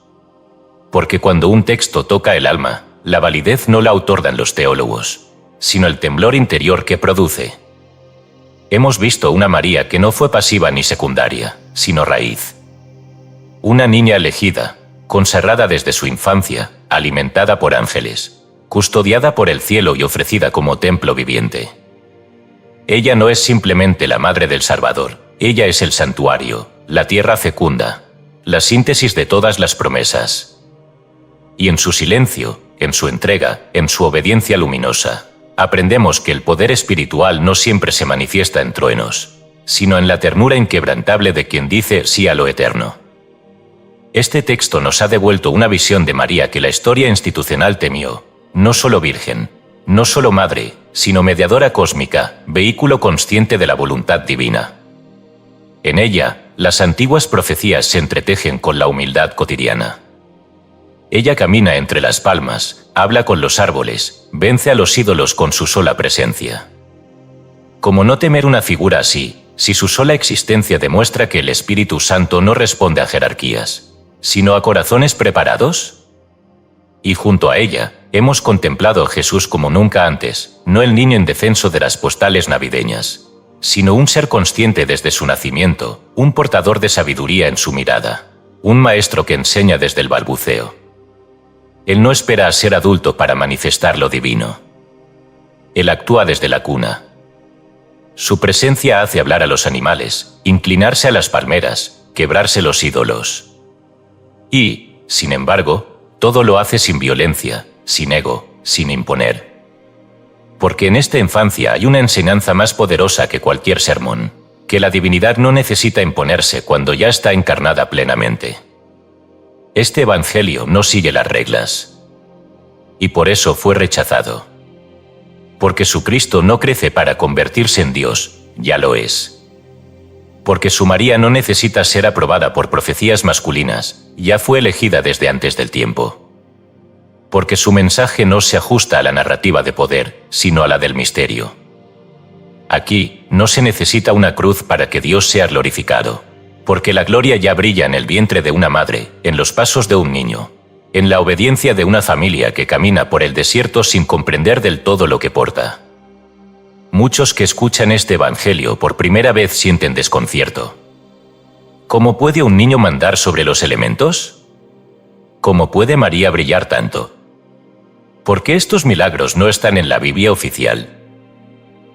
S1: Porque cuando un texto toca el alma, la validez no la otorgan los teólogos, sino el temblor interior que produce. Hemos visto una María que no fue pasiva ni secundaria, sino raíz. Una niña elegida, consagrada desde su infancia, alimentada por ángeles, custodiada por el cielo y ofrecida como templo viviente. Ella no es simplemente la madre del Salvador, Ella es el santuario, la tierra fecunda, la síntesis de todas las promesas. Y en su silencio, en su entrega, en su obediencia luminosa, aprendemos que el poder espiritual no siempre se manifiesta en truenos, sino en la ternura inquebrantable de quien dice sí a lo eterno. Este texto nos ha devuelto una visión de María que la historia institucional temió, no solo virgen, no solo madre, sino mediadora cósmica, vehículo consciente de la voluntad divina. En ella, las antiguas profecías se entretejen con la humildad cotidiana. Ella camina entre las palmas, habla con los árboles, vence a los ídolos con su sola presencia. ¿Cómo no temer una figura así, si su sola existencia demuestra que el Espíritu Santo no responde a jerarquías, sino a corazones preparados? Y junto a ella, hemos contemplado a Jesús como nunca antes, no el niño indefenso de las postales navideñas, sino un ser consciente desde su nacimiento, un portador de sabiduría en su mirada, un maestro que enseña desde el balbuceo. Él no espera a ser adulto para manifestar lo divino. Él actúa desde la cuna. Su presencia hace hablar a los animales, inclinarse a las palmeras, quebrarse los ídolos. Y, sin embargo, todo lo hace sin violencia, sin ego, sin imponer. Porque en esta infancia hay una enseñanza más poderosa que cualquier sermón, que la divinidad no necesita imponerse cuando ya está encarnada plenamente. Este evangelio no sigue las reglas. Y por eso fue rechazado. Porque su Cristo no crece para convertirse en Dios, ya lo es. Porque su María no necesita ser aprobada por profecías masculinas, ya fue elegida desde antes del tiempo. Porque su mensaje no se ajusta a la narrativa de poder, sino a la del misterio. Aquí, no se necesita una cruz para que Dios sea glorificado, porque la gloria ya brilla en el vientre de una madre, en los pasos de un niño, en la obediencia de una familia que camina por el desierto sin comprender del todo lo que porta. Muchos que escuchan este evangelio por primera vez sienten desconcierto. ¿Cómo puede un niño mandar sobre los elementos? ¿Cómo puede María brillar tanto? ¿Por qué estos milagros no están en la Biblia oficial?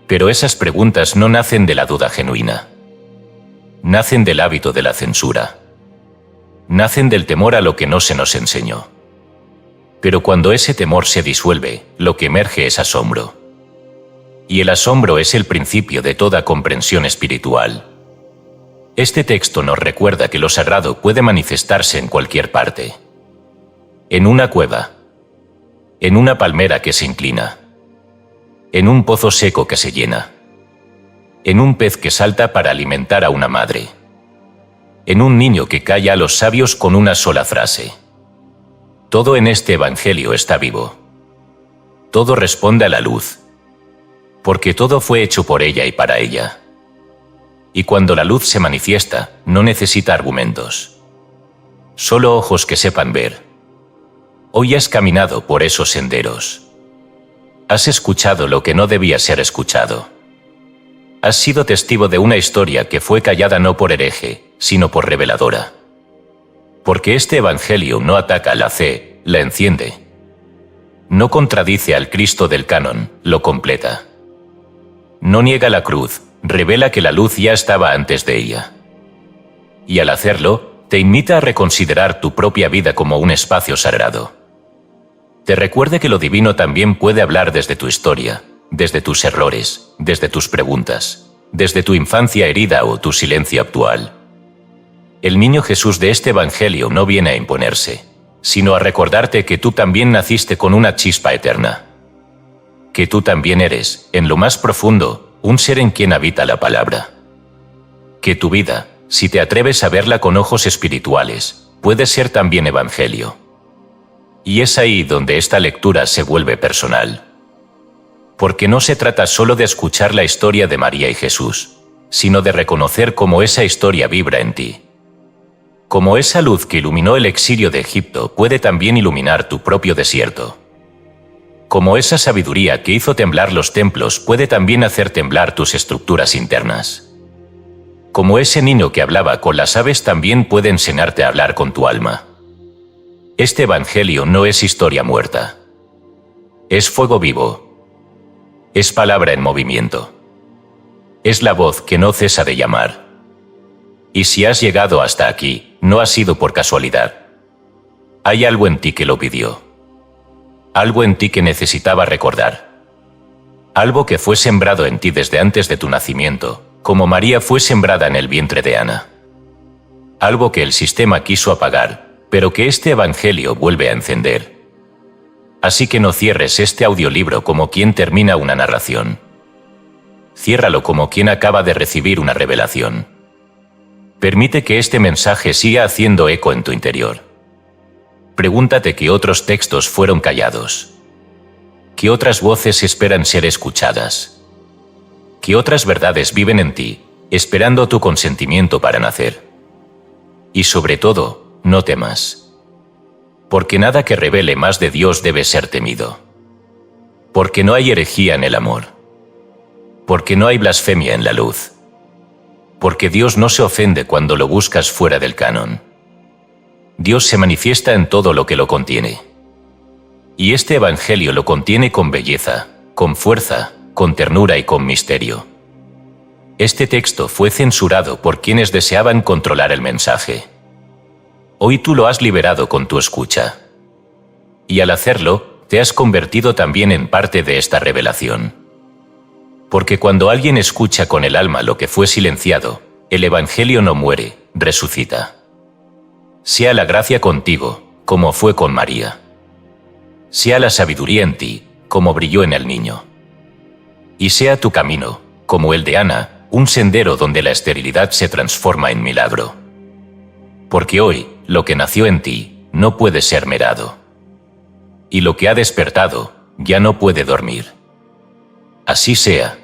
S1: Pero esas preguntas no nacen de la duda genuina. Nacen del hábito de la censura. Nacen del temor a lo que no se nos enseñó. Pero cuando ese temor se disuelve, lo que emerge es asombro. Y el asombro es el principio de toda comprensión espiritual. Este texto nos recuerda que lo sagrado puede manifestarse en cualquier parte. En una cueva. En una palmera que se inclina. En un pozo seco que se llena. En un pez que salta para alimentar a una madre. En un niño que calla a los sabios con una sola frase. Todo en este evangelio está vivo. Todo responde a la luz. Porque todo fue hecho por ella y para ella. Y cuando la luz se manifiesta, no necesita argumentos. Solo ojos que sepan ver. Hoy has caminado por esos senderos. Has escuchado lo que no debía ser escuchado. Has sido testigo de una historia que fue callada no por hereje, sino por reveladora. Porque este evangelio no ataca la fe, la enciende. No contradice al Cristo del canon, lo completa. No niega la cruz, revela que la luz ya estaba antes de ella. Y al hacerlo, te invita a reconsiderar tu propia vida como un espacio sagrado. Te recuerda que lo divino también puede hablar desde tu historia, desde tus errores, desde tus preguntas, desde tu infancia herida o tu silencio actual. El niño Jesús de este evangelio no viene a imponerse, sino a recordarte que tú también naciste con una chispa eterna. Que tú también eres, en lo más profundo, un ser en quien habita la palabra. Que tu vida, si te atreves a verla con ojos espirituales, puede ser también evangelio. Y es ahí donde esta lectura se vuelve personal. Porque no se trata solo de escuchar la historia de María y Jesús, sino de reconocer cómo esa historia vibra en ti. Como esa luz que iluminó el exilio de Egipto puede también iluminar tu propio desierto. Como esa sabiduría que hizo temblar los templos puede también hacer temblar tus estructuras internas. Como ese niño que hablaba con las aves también puede enseñarte a hablar con tu alma. Este evangelio no es historia muerta. Es fuego vivo. Es palabra en movimiento. Es la voz que no cesa de llamar. Y si has llegado hasta aquí, no ha sido por casualidad. Hay algo en ti que lo pidió. Algo en ti que necesitaba recordar. Algo que fue sembrado en ti desde antes de tu nacimiento, como María fue sembrada en el vientre de Ana. Algo que el sistema quiso apagar, pero que este evangelio vuelve a encender. Así que no cierres este audiolibro como quien termina una narración. Ciérralo como quien acaba de recibir una revelación. Permite que este mensaje siga haciendo eco en tu interior. Pregúntate qué otros textos fueron callados. ¿Qué otras voces esperan ser escuchadas? ¿Qué otras verdades viven en ti, esperando tu consentimiento para nacer? Y sobre todo, no temas. Porque nada que revele más de Dios debe ser temido. Porque no hay herejía en el amor. Porque no hay blasfemia en la luz. Porque Dios no se ofende cuando lo buscas fuera del canon. Dios se manifiesta en todo lo que lo contiene. Y este evangelio lo contiene con belleza, con fuerza, con ternura y con misterio. Este texto fue censurado por quienes deseaban controlar el mensaje. Hoy tú lo has liberado con tu escucha. Y al hacerlo, te has convertido también en parte de esta revelación. Porque cuando alguien escucha con el alma lo que fue silenciado, el evangelio no muere, resucita. Sea la gracia contigo, como fue con María. Sea la sabiduría en ti, como brilló en el niño. Y sea tu camino, como el de Ana, un sendero donde la esterilidad se transforma en milagro. Porque hoy, lo que nació en ti, no puede ser merado. Y lo que ha despertado, ya no puede dormir. Así sea,